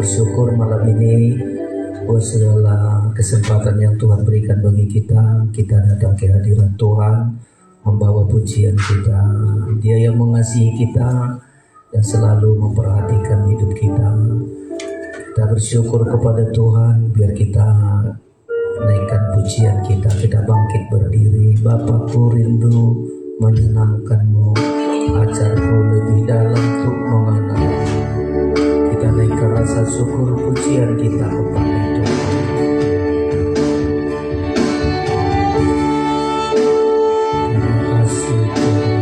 bersyukur malam ini buat segala kesempatan yang Tuhan berikan bagi kita. Kita datang ke hadirat Tuhan, membawa pujian kita. Dia yang mengasihi kita dan selalu memperhatikan hidup kita. Kita bersyukur kepada Tuhan, biar kita naikkan pujian kita. Kita bangkit berdiri. Bapakku rindu menyenangkan-Mu, ajarku lebih dalam untuk mengenal. Kita naikkan rasa syukur pujian kita kepada Tuhan. Terima kasih Tuhan.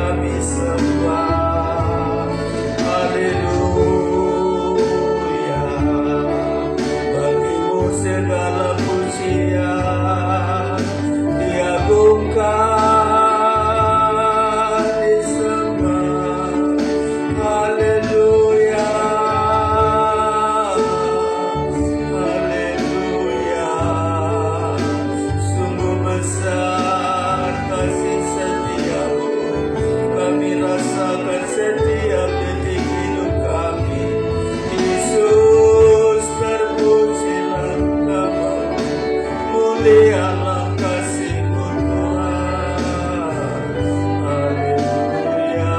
kami sembah. Haleluya, bagimu segala pujian, diagungkan, disembah. Haleluya, haleluya, sungguh besar kasih setiamu, kami rasakan setiap detik hidup kami. Yesus, terpujilah namamu, mulialah kasih-Mu Tuhan. Haleluya,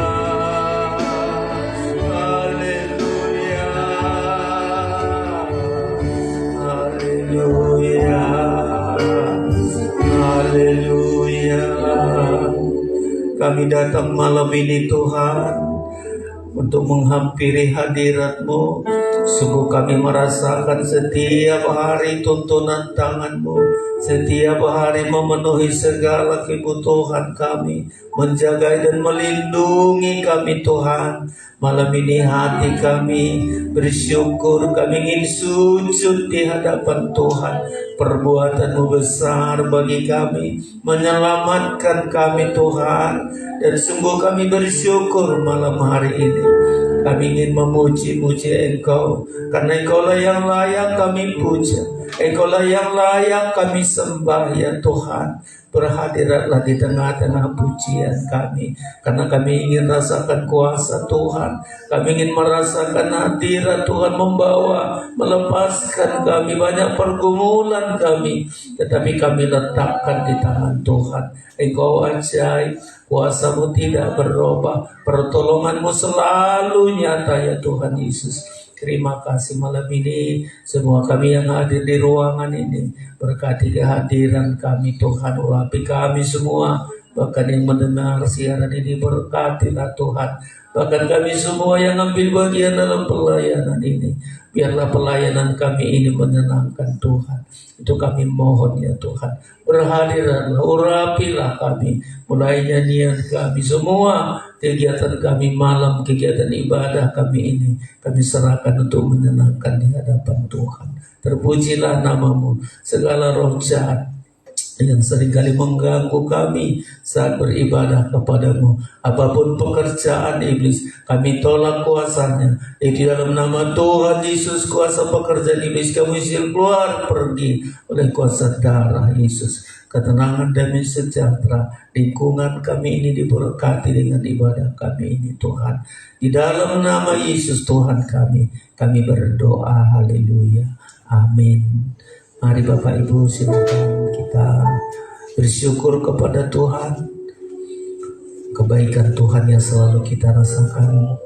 haleluya, haleluya, haleluya. Kami datang malam ini Tuhan untuk menghampiri hadirat-Mu. Sungguh kami merasakan setiap hari tuntunan tangan-Mu, setiap hari memenuhi segala kebutuhan kami, menjaga dan melindungi kami Tuhan. Malam ini hati kami bersyukur, kami ingin sujud di hadapan Tuhan. Perbuatan-Mu besar bagi kami, menyelamatkan kami Tuhan. Dan sungguh kami bersyukur malam hari ini. Kami ingin memuji-muji Engkau, karena Engkaulah yang layak kami puja, Engkaulah yang layak kami sembah ya Tuhan. Berhadiratlah di tengah-tengah pujian kami, karena kami ingin rasakan kuasa Tuhan. Kami ingin merasakan hadirat Tuhan, membawa, melepaskan kami banyak pergumulan kami, tetapi kami letakkan di tangan Tuhan. Engkau ajaib, kuasa-Mu tidak berubah, pertolongan-Mu selalu nyata ya Tuhan Yesus. Terima kasih malam ini semua kami yang hadir di ruangan ini. Berkati kehadiran kami Tuhan, urapi kami semua. Bahkan yang mendengar siaran ini berkatilah Tuhan. Bahkan kami semua yang ambil bagian dalam pelayanan ini, biarlah pelayanan kami ini menyenangkan Tuhan. Itu kami mohon ya Tuhan. Berhadiranlah, urapilah kami. Mulai nyanyian kami semua, kegiatan kami malam, kegiatan ibadah kami ini, kami serahkan untuk menyenangkan di hadapan Tuhan. Terpujilah namamu. Segala roh jahat yang seringkali mengganggu kami saat beribadah kepadamu, apapun pekerjaan iblis, kami tolak kuasanya. Di dalam nama Tuhan Yesus, kuasa pekerjaan iblis kami usir keluar, pergi oleh kuasa darah Yesus. Ketenangan, damai sejahtera, lingkungan kami ini diberkati dengan ibadah kami ini Tuhan. Di dalam nama Yesus Tuhan kami berdoa, haleluya, amin. Mari Bapak Ibu silakan kita bersyukur kepada Tuhan. Kebaikan Tuhan yang selalu kita rasakan,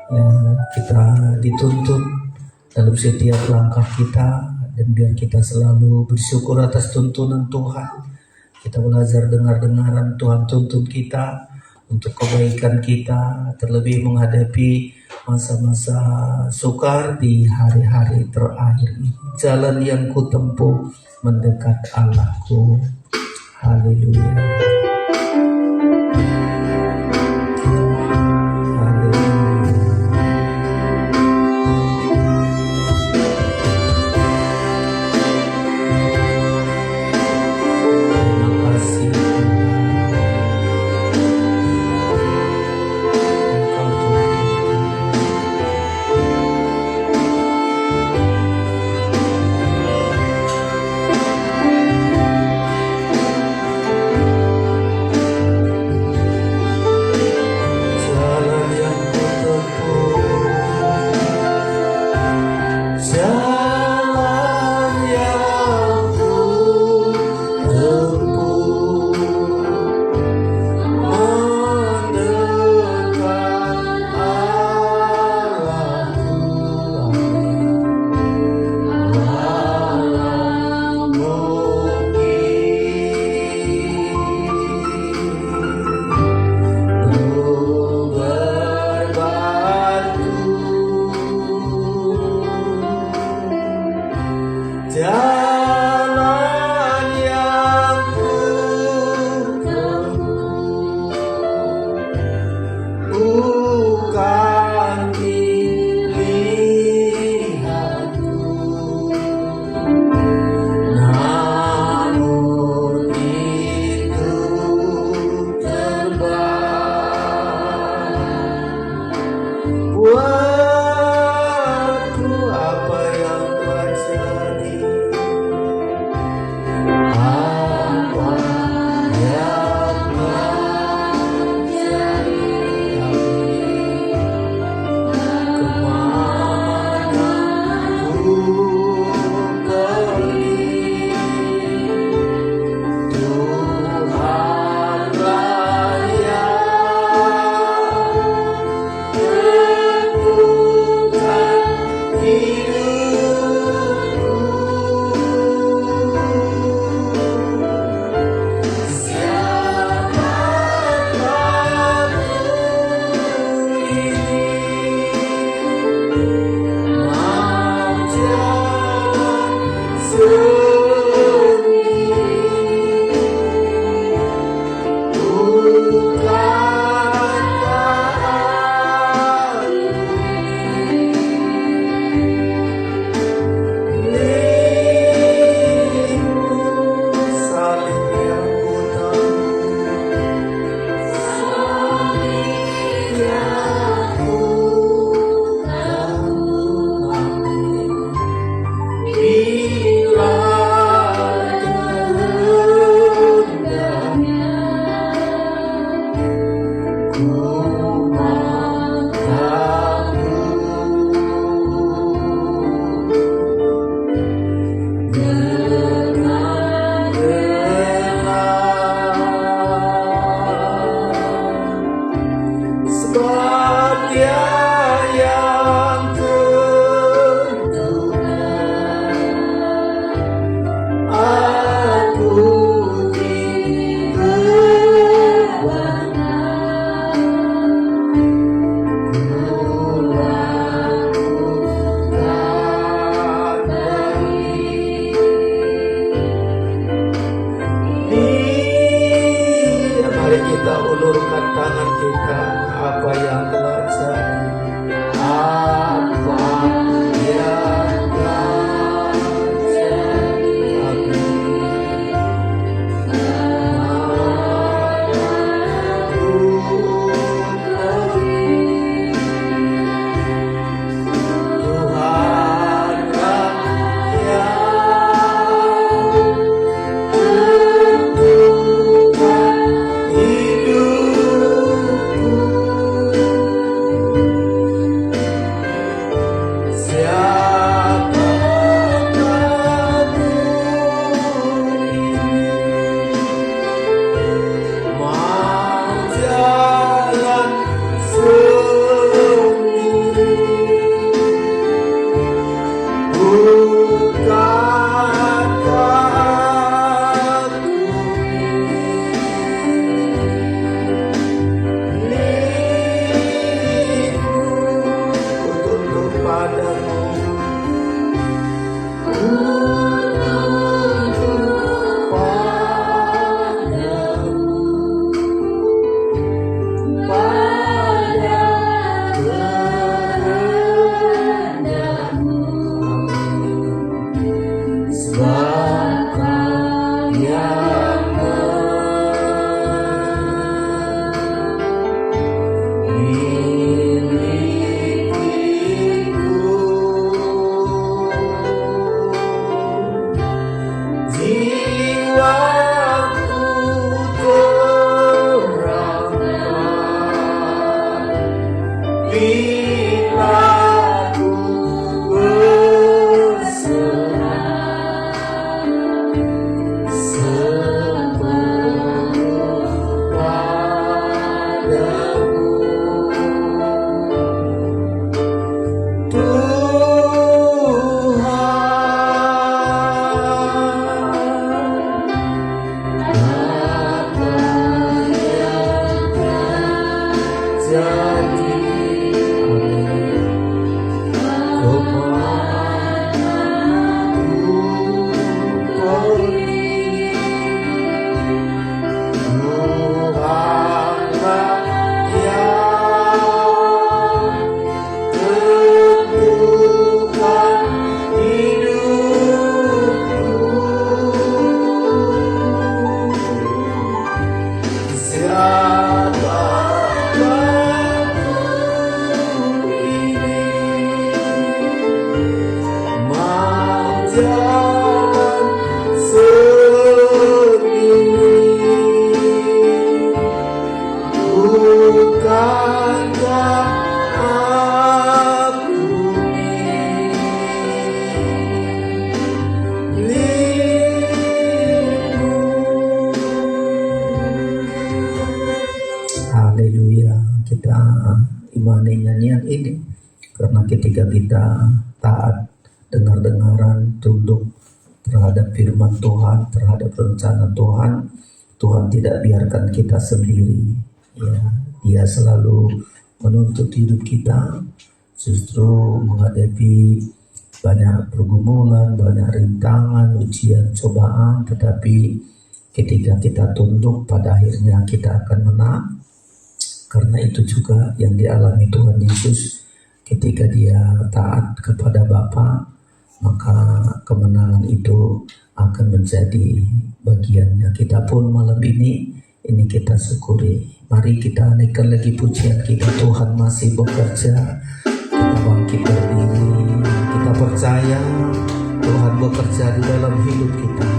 ya, kita dituntun dalam setiap langkah kita, dan biar kita selalu bersyukur atas tuntunan Tuhan. Kita belajar dengar-dengaran Tuhan tuntun kita untuk kebaikan kita, terlebih menghadapi masa-masa sukar di hari-hari terakhir ini. Jalan yang kutempuh mendekat Allahku. Haleluya. Ketika kita taat, dengar-dengaran, tunduk terhadap firman Tuhan, terhadap rencana Tuhan, Tuhan tidak biarkan kita sendiri. Ya, Dia selalu menuntut hidup kita, justru menghadapi banyak pergumulan, banyak rintangan, ujian, cobaan, tetapi ketika kita tunduk, pada akhirnya kita akan menang. Karena itu juga yang dialami Tuhan Yesus. Ketika dia taat kepada Bapa, maka kemenangan itu akan menjadi bagiannya. Kita pun malam ini kita syukuri. Mari kita naikkan lagi pujian kita. Tuhan masih bekerja. Kita bangkit berdiri. Kita percaya Tuhan bekerja di dalam hidup kita.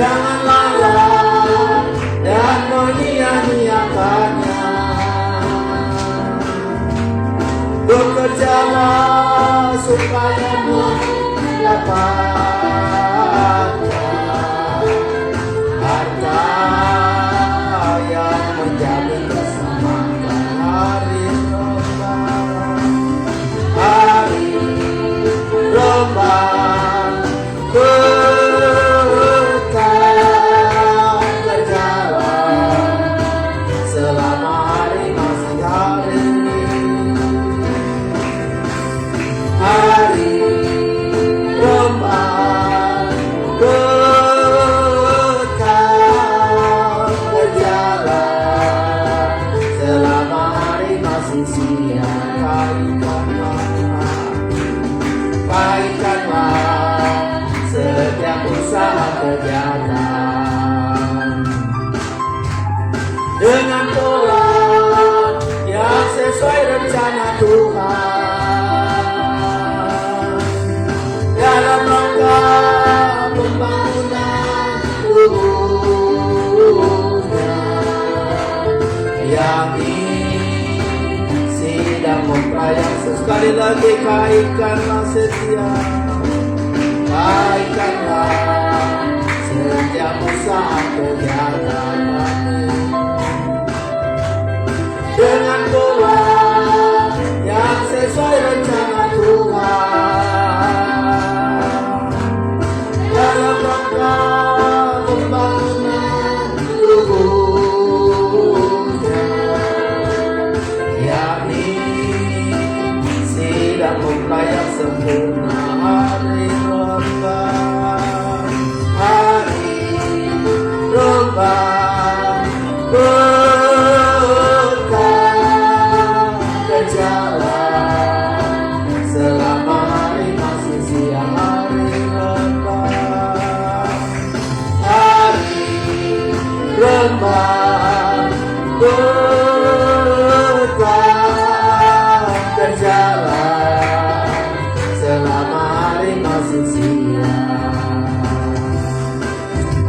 Jangan lalai dan menyia-nyiakannya. Bekerjalah supaya mendapatkan harta yang menjamin keselamatan hari rembang. Hari rembang berkah berjalan selama hari masih hari ini. Hari rembang berkah berjalan selama hari masih siang. Baikkanlah setiap usaha kegiatan dengan pola yang sesuai rencana Tuhan dalam rangka pembangunan tubuhnya yang sedang memperayang. Sekali lagi, kaitkanlah setia, kaitkanlah setiap usaha kegiatan dengan pola yang sesuai rencana Tuhan dalam rangka pembangunan tubuhnya, yakni sedang membayar sempurna hari rembang. Hari rembang berkah berjalan selama hari masih siang. Hari rembang, hari rembang berkah berjalan selama hari masih siang.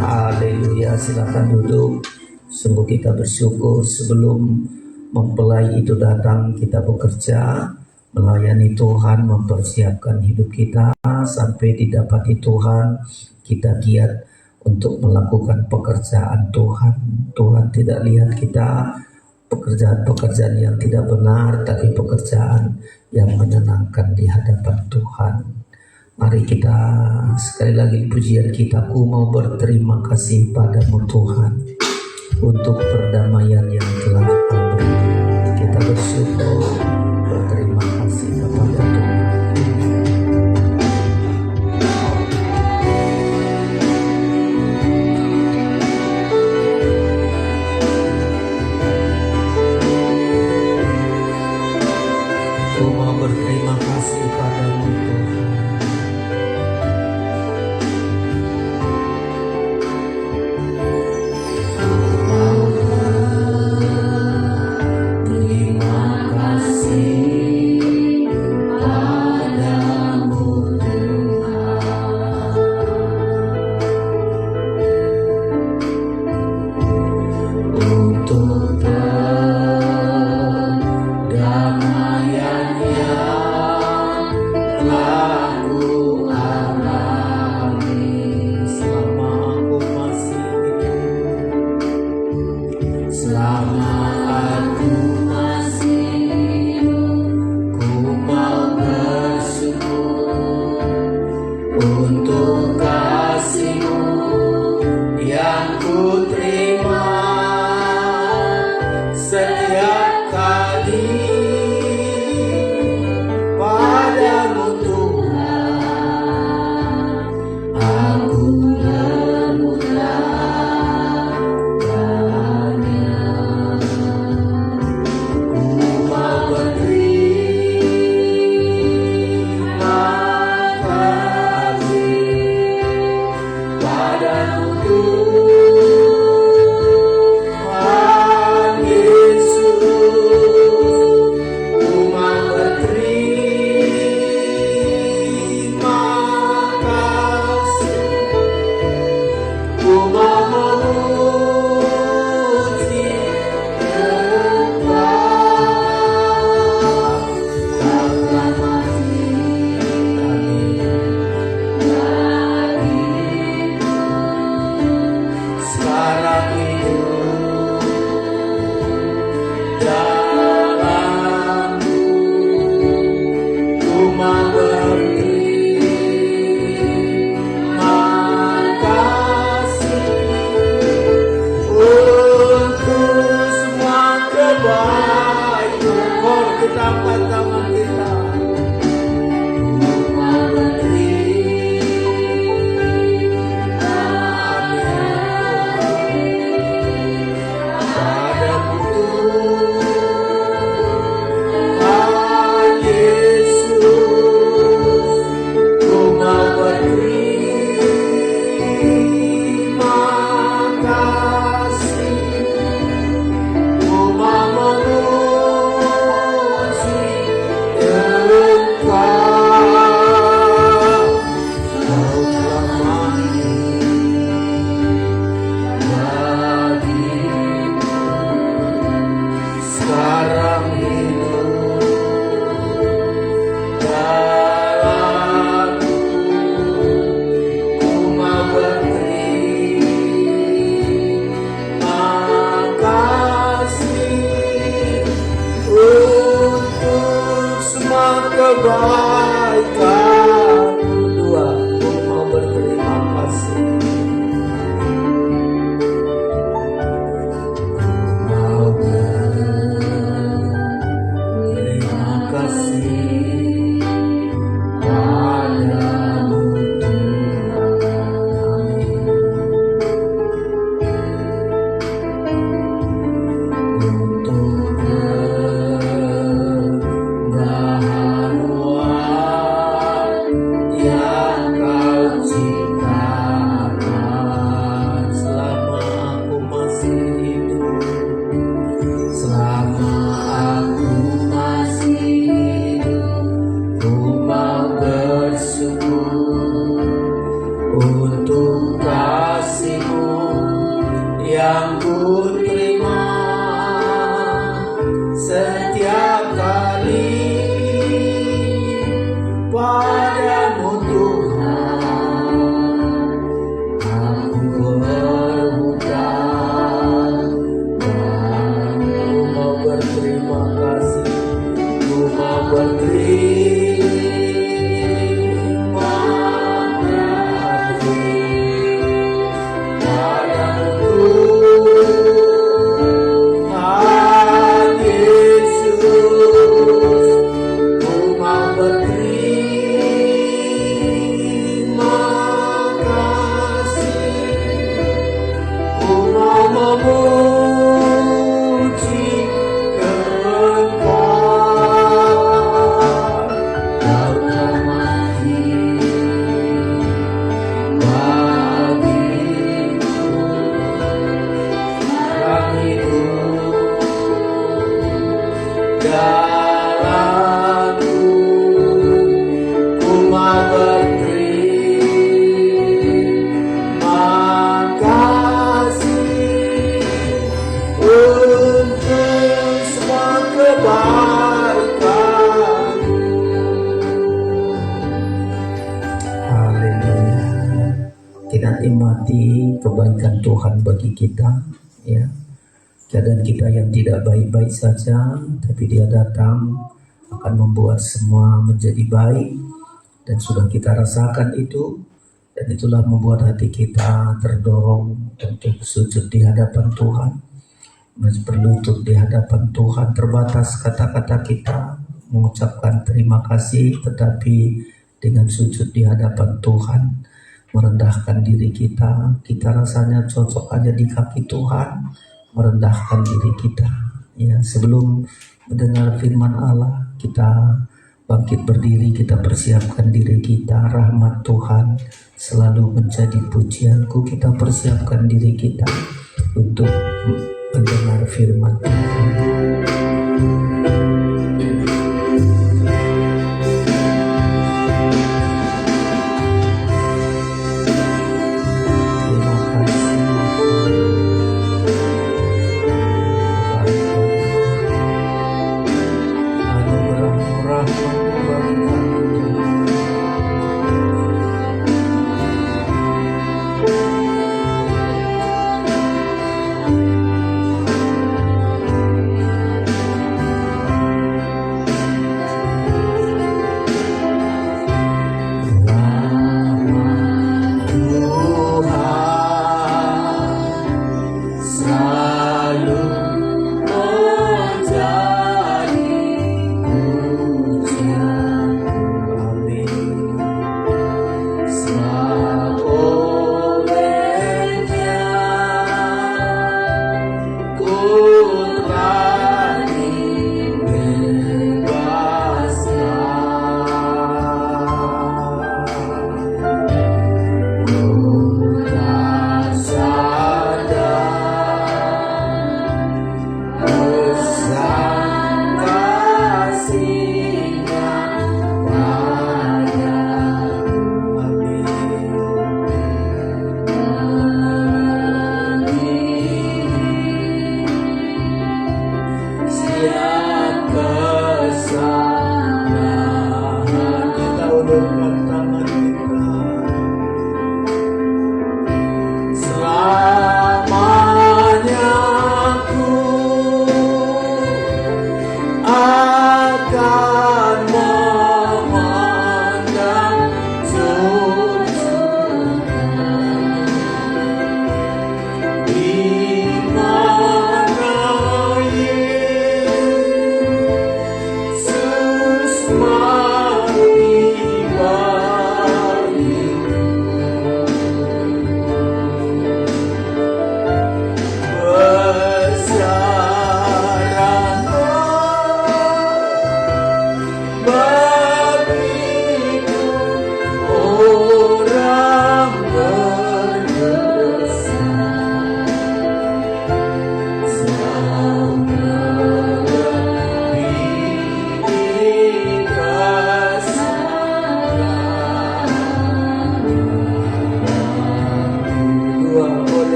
Haleluya, silakan duduk. Sungguh kita bersyukur sebelum mempelai itu datang, kita bekerja melayani Tuhan, mempersiapkan hidup kita sampai didapati Tuhan. Kita giat untuk melakukan pekerjaan Tuhan. Tuhan tidak lihat kita pekerjaan-pekerjaan yang tidak benar, tapi pekerjaan yang menyenangkan di hadapan Tuhan. Mari kita sekali lagi pujian kita, ku mau berterima kasih padamu Tuhan untuk perdamaian yang telah Kau beri. Kita bersyukur, berterima kasih kepada Tuhan. Ku mau berterima kasih padamu Tuhan. Terima kasih kebaikan-Mu. Dua, ku mau berterima kasih. Mau berterima kasih padamu Tuhan. Untuk pembaharuan yang Kau ciptakan selama aku masih hidup. Selama aku masih hidup, ku mau bersyukur untuk kasih-Mu yang ku terima setiap kali padamu Tuhan. Aku berhutang dan ku mau berterima kasih. Ku mau berterima kasih padamu Tuhan Yesus. Ku mau berterima kasih. Ku mau memuji Engkau. Kau telah mati bagiku. Sekarang hidup dalamku. Ku mau berterima kasih untuk semua kebaikan. Haleluya. Kita nikmati kebaikan Tuhan bagi kita, ya. Keadaan kita yang tidak baik-baik saja, tapi Dia datang akan membuat semua menjadi baik, dan sudah kita rasakan itu, dan itulah membuat hati kita terdorong untuk sujud di hadapan Tuhan, berlutut di hadapan Tuhan. Terbatas kata-kata kita mengucapkan terima kasih, tetapi dengan sujud di hadapan Tuhan, merendahkan diri kita rasanya cocok aja di kaki Tuhan, merendahkan diri kita, ya. Sebelum mendengar firman Allah, kita bangkit berdiri, kita persiapkan diri kita. Rahmat Tuhan selalu menjadi pujianku. Kita persiapkan diri kita untuk mendengar firman Tuhan.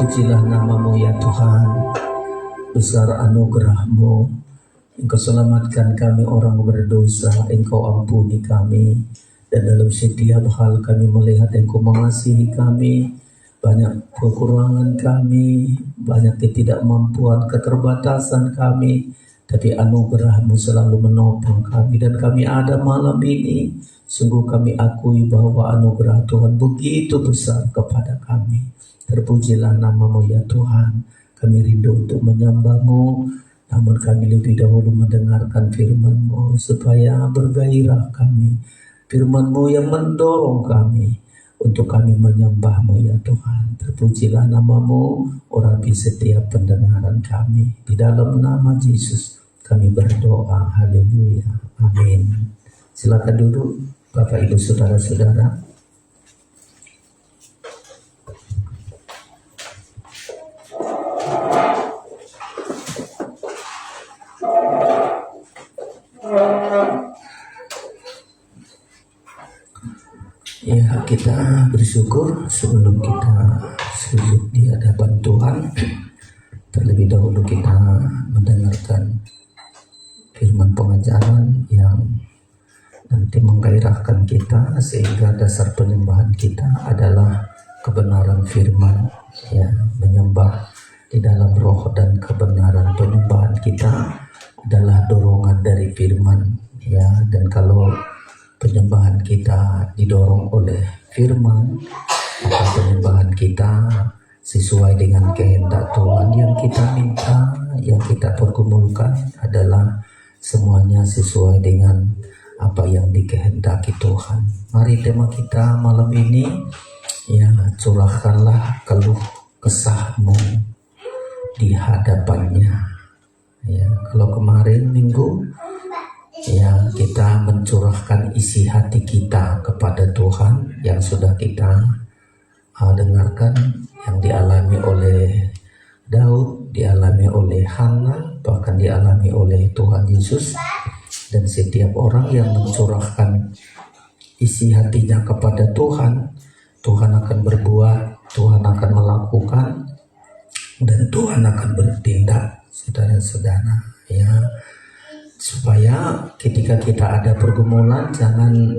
Terpujilah namamu ya Tuhan. Besar anugerah-Mu. Engkau selamatkan kami orang berdosa, Engkau ampuni kami. Dan dalam setiap hal kami melihat Engkau mengasihi kami. Banyak kekurangan kami, banyak ketidakmampuan, keterbatasan kami. Tapi anugerah-Mu selalu menopang kami. Dan kami ada malam ini, sungguh kami akui bahwa anugerah Tuhan begitu besar kepada kami. Terpujilah namamu ya Tuhan. Kami rindu untuk menyembah-Mu, namun kami lebih dahulu mendengarkan firman-Mu supaya bergairah kami. Firman-Mu yang mendorong kami untuk kami menyembah-Mu ya Tuhan. Terpujilah namamu, urapi setiap pendengaran kami. Di dalam nama Yesus kami berdoa. Haleluya. Amin. Silakan duduk Bapak Ibu Saudara-saudara. Ya, kita bersyukur sebelum kita sujud di hadapan Tuhan. Terlebih dahulu kita mendengarkan firman pengajaran yang nanti menggairahkan kita, sehingga dasar penyembahan kita adalah kebenaran firman. Ya, menyembah di dalam roh dan kebenaran. Penyembahan kita adalah dorongan dari firman. Ya, dan kalau penyembahan kita didorong oleh firman, maka penyembahan kita sesuai dengan kehendak Tuhan. Yang kita minta, yang kita pergumulkan adalah semuanya sesuai dengan apa yang dikehendaki Tuhan. Mari tema kita malam ini, ya, curahkanlah keluh kesah-Mu di hadapannya. Ya, kalau kemarin minggu, ya, kita mencurahkan isi hati kita kepada Tuhan yang sudah kita dengarkan, yang dialami oleh Daud, dialami oleh Hana, bahkan dialami oleh Tuhan Yesus. Dan setiap orang yang mencurahkan isi hatinya kepada Tuhan, Tuhan akan berbuat, Tuhan akan melakukan, dan Tuhan akan bertindak, saudara-saudara. Ya, supaya ketika kita ada pergumulan, jangan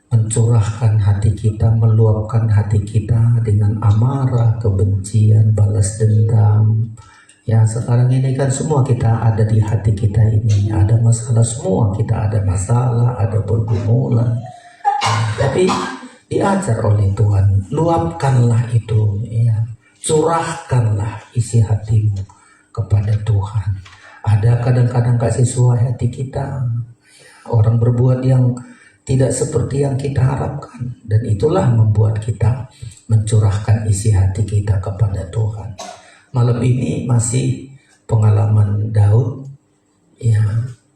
mencurahkan hati kita, meluapkan hati kita dengan amarah, kebencian, balas dendam. Ya, sekarang ini kan semua kita ada di hati kita ini. Ada masalah, semua kita ada masalah, ada pergumulan. Tapi diajar oleh Tuhan, luapkanlah itu. Ya, curahkanlah isi hatimu kepada Tuhan. Ada kadang-kadang gak sesuai hati kita. Orang berbuat yang tidak seperti yang kita harapkan. Dan itulah membuat kita mencurahkan isi hati kita kepada Tuhan. Malam ini masih pengalaman Daud, ya,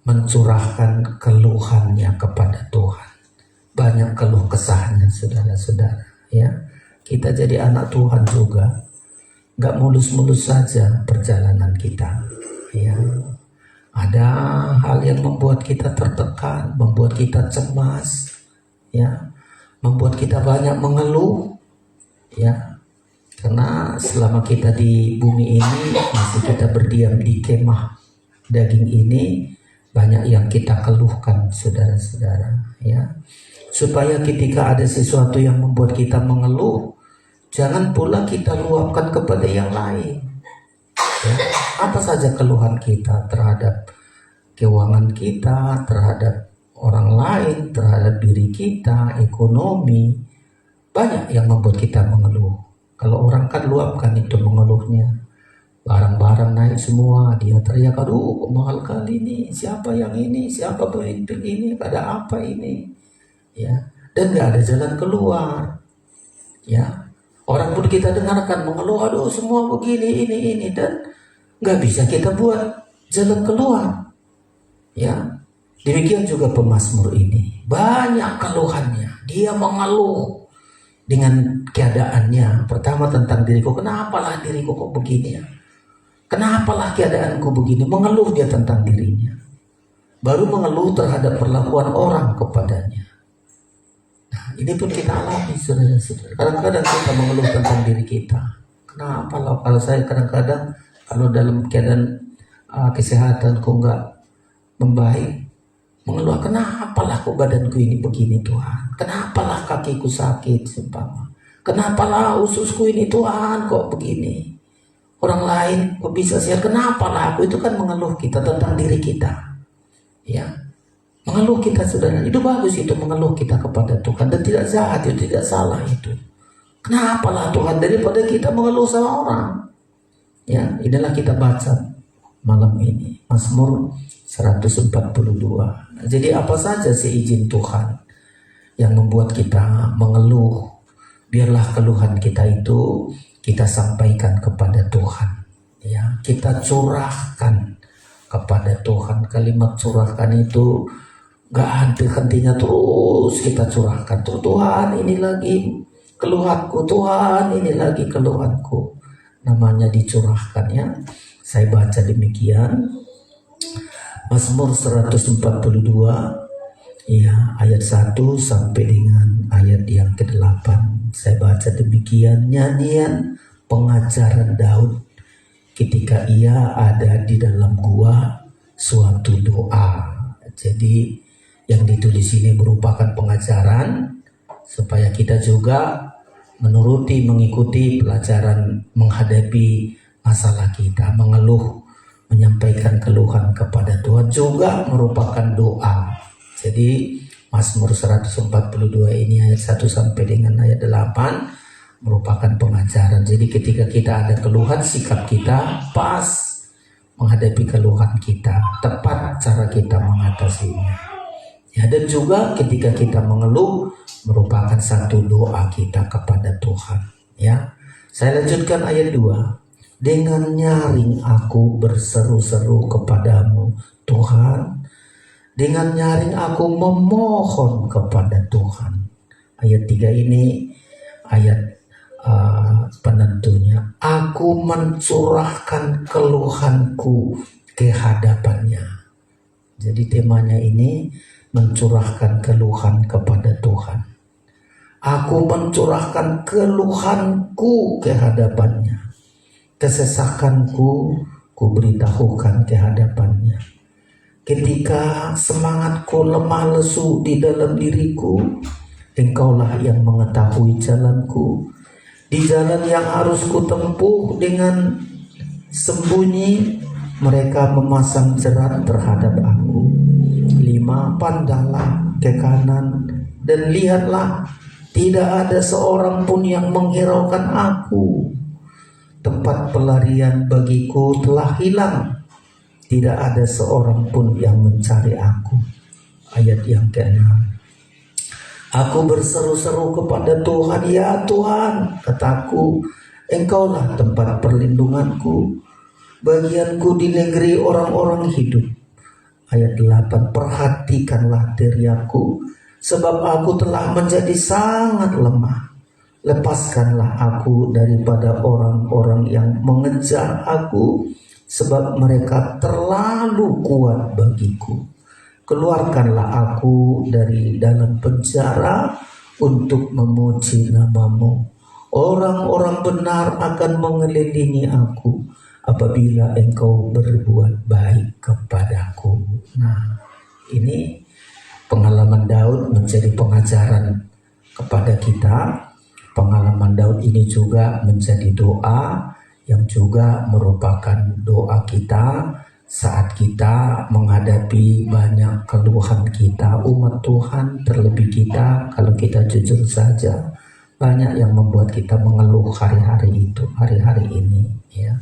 mencurahkan keluhannya kepada Tuhan. Banyak keluh kesahnya, saudara-saudara. Ya, kita jadi anak Tuhan juga, gak mulus-mulus saja perjalanan kita. Ya, ada hal yang membuat kita tertekan, membuat kita cemas, ya, membuat kita banyak mengeluh, ya, karena selama kita di bumi ini masih kita berdiam di kemah daging ini, banyak yang kita keluhkan, saudara-saudara. Ya, supaya ketika ada sesuatu yang membuat kita mengeluh, jangan pula kita luapkan kepada yang lain. Ya, apa saja keluhan kita terhadap keuangan kita, terhadap orang lain, terhadap diri kita, ekonomi, banyak yang membuat kita mengeluh. Kalau orang kan luapkan itu mengeluhnya. Barang-barang naik semua, dia teriak, aduh mahal kali ini, siapa yang ini, siapa pemimpin ini, ada apa ini. Ya, dan gak ada jalan keluar. Ya, orang pun kita dengarkan mengeluh, aduh semua begini, ini, dan gak bisa kita buat jalan keluar. Ya, demikian juga pemazmur ini, banyak keluhannya, dia mengeluh dengan keadaannya. Pertama tentang diriku, kenapalah diriku kok begini ya, kenapalah keadaanku begini, mengeluh dia tentang dirinya. Baru mengeluh terhadap perlakuan orang kepadanya. Nah, ini pun kita alami, saudara-saudara. Kadang-kadang kita mengeluh tentang diri kita, Kenapa lah kalau saya kadang-kadang kalau dalam keadaan kesehatanku nggak membaik, mengeluh, kenapa lah kok badanku ini begini Tuhan, kenapa lah kakiku sakit seumpama, kenapa lah ususku ini Tuhan kok begini, orang lain kok bisa sehat, kenapa lah aku. Itu kan mengeluh kita tentang diri kita, ya, mengeluh kita. Saudara, itu bagus, itu mengeluh kita kepada Tuhan, dan tidak jahat, itu tidak salah itu. Kenapa lah Tuhan, daripada kita mengeluh sama orang. Ya, inilah kita baca malam ini Mazmur 142. Jadi apa saja sih izin Tuhan yang membuat kita mengeluh, biarlah keluhan kita itu kita sampaikan kepada Tuhan, ya, kita curahkan kepada Tuhan. Kalimat curahkan itu gak henti-hentinya, terus kita curahkan. Tuhan, ini lagi keluhanku, Tuhan, ini lagi keluhanku. Namanya dicurahkan, ya. Saya baca demikian Mazmur 142, ya, ayat 1 sampai dengan ayat yang ke-8. Saya baca demikian, nyanyian pengajaran Daud ketika ia ada di dalam gua, suatu doa. Jadi yang ditulis ini merupakan pengajaran supaya kita juga menuruti, mengikuti pelajaran menghadapi masalah kita. Mengeluh, menyampaikan keluhan kepada Tuhan juga merupakan doa. Jadi Mazmur 142 ini ayat 1 sampai dengan ayat 8 merupakan pengajaran. Jadi ketika kita ada keluhan, sikap kita pas menghadapi keluhan kita, tepat cara kita mengatasinya. Ya, dan juga ketika kita mengeluh merupakan satu doa kita kepada Tuhan, ya. Saya lanjutkan ayat 2. Dengan nyaring aku berseru-seru kepadamu Tuhan, dengan nyaring aku memohon kepada Tuhan. Ayat 3 ini ayat penentunya. Aku mencurahkan keluhanku ke hadapannya. Jadi temanya ini mencurahkan keluhan kepada Tuhan. Aku mencurahkan keluhanku ke hadapannya. Kesesakanku ku beritahukan ke hadapannya. Ketika semangatku lemah lesu di dalam diriku, Engkaulah yang mengetahui jalanku. Di jalan yang harus ku tempuh dengan sembunyi, mereka memasang jerat terhadap aku. 5. Pandanglah ke kanan dan lihatlah, tidak ada seorang pun yang menghiraukan aku. Tempat pelarian bagiku telah hilang, tidak ada seorang pun yang mencari aku. Ayat yang ke-6. Aku berseru-seru kepada Tuhan, ya Tuhan, kataku, Engkaulah tempat perlindunganku, bagianku di negeri orang-orang hidup. Ayat 8. Perhatikanlah teriakku, sebab aku telah menjadi sangat lemah. Lepaskanlah aku daripada orang-orang yang mengejar aku, sebab mereka terlalu kuat bagiku. Keluarkanlah aku dari dalam penjara untuk memuji nama-Mu. Orang-orang benar akan mengelilingi aku apabila Engkau berbuat baik kepadaku. Nah, ini pengalaman Daud menjadi pengajaran kepada kita. Pengalaman Daud ini juga menjadi doa yang juga merupakan doa kita saat kita menghadapi banyak keluhan kita, umat Tuhan, terlebih kita. Kalau kita jujur saja, banyak yang membuat kita mengeluh hari-hari itu, hari-hari ini, ya.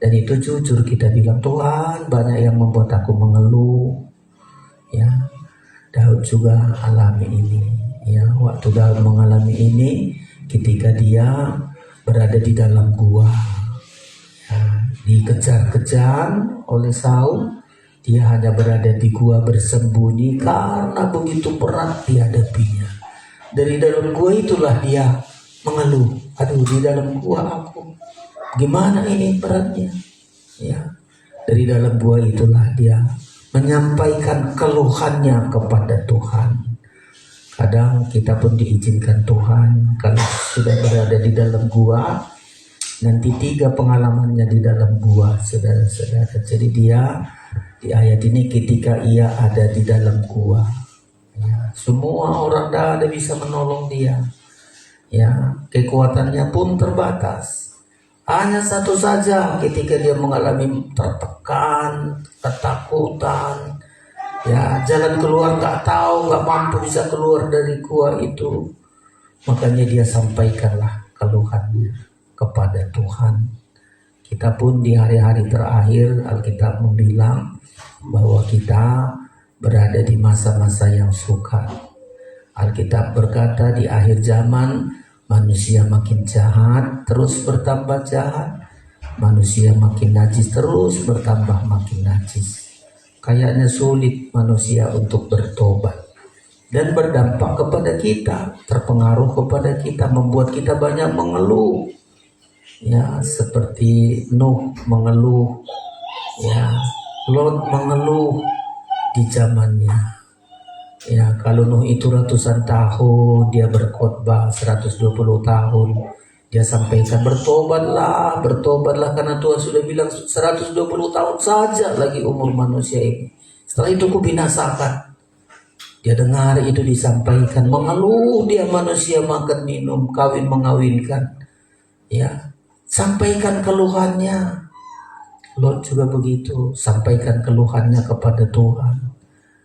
Dan itu jujur kita bilang, Tuhan, banyak yang membuat aku mengeluh, ya. Daud juga alami ini, ya. Waktu Daud mengalami ini ketika dia berada di dalam gua, ya, dikejar-kejar oleh Saul. Dia hanya berada di gua bersembunyi karena begitu berat dihadapinya. Dari dalam gua itulah dia mengeluh, aduh, di dalam gua aku, gimana ini beratnya, ya. Dari dalam gua itulah dia menyampaikan keluhannya kepada Tuhan. Kadang kita pun diizinkan Tuhan, kalau sudah berada di dalam gua, Nanti 3 pengalamannya di dalam gua, saudara-saudara. Jadi dia di ayat ini ketika ia ada di dalam gua, ya, semua orang tidak ada bisa menolong dia. Ya, kekuatannya pun terbatas. Hanya satu saja ketika dia mengalami tertekan, ketakutan, ya, jalan keluar nggak tahu, nggak mampu bisa keluar dari gua itu. Makanya dia sampaikanlah keluhannya kepada Tuhan. Kita pun di hari-hari terakhir Alkitab membilang bahwa kita berada di masa-masa yang sukar. Alkitab berkata di akhir zaman manusia makin jahat, terus bertambah jahat. Manusia makin najis, terus bertambah makin najis. Kayaknya sulit manusia untuk bertobat. Dan berdampak kepada kita, terpengaruh kepada kita, membuat kita banyak mengeluh. Ya, seperti Nuh mengeluh, ya, Lot mengeluh di zamannya. Ya, kalau Nuh itu ratusan tahun, dia berkhotbah 120 tahun. Dia sampaikan bertobatlah karena Tuhan sudah bilang 120 tahun saja lagi umur manusia ini. Setelah itu kubinasakan. Dia dengar itu disampaikan, mengeluh dia manusia makan minum, kawin mengawinkan. Ya, sampaikan keluhannya. Lot juga begitu, sampaikan keluhannya kepada Tuhan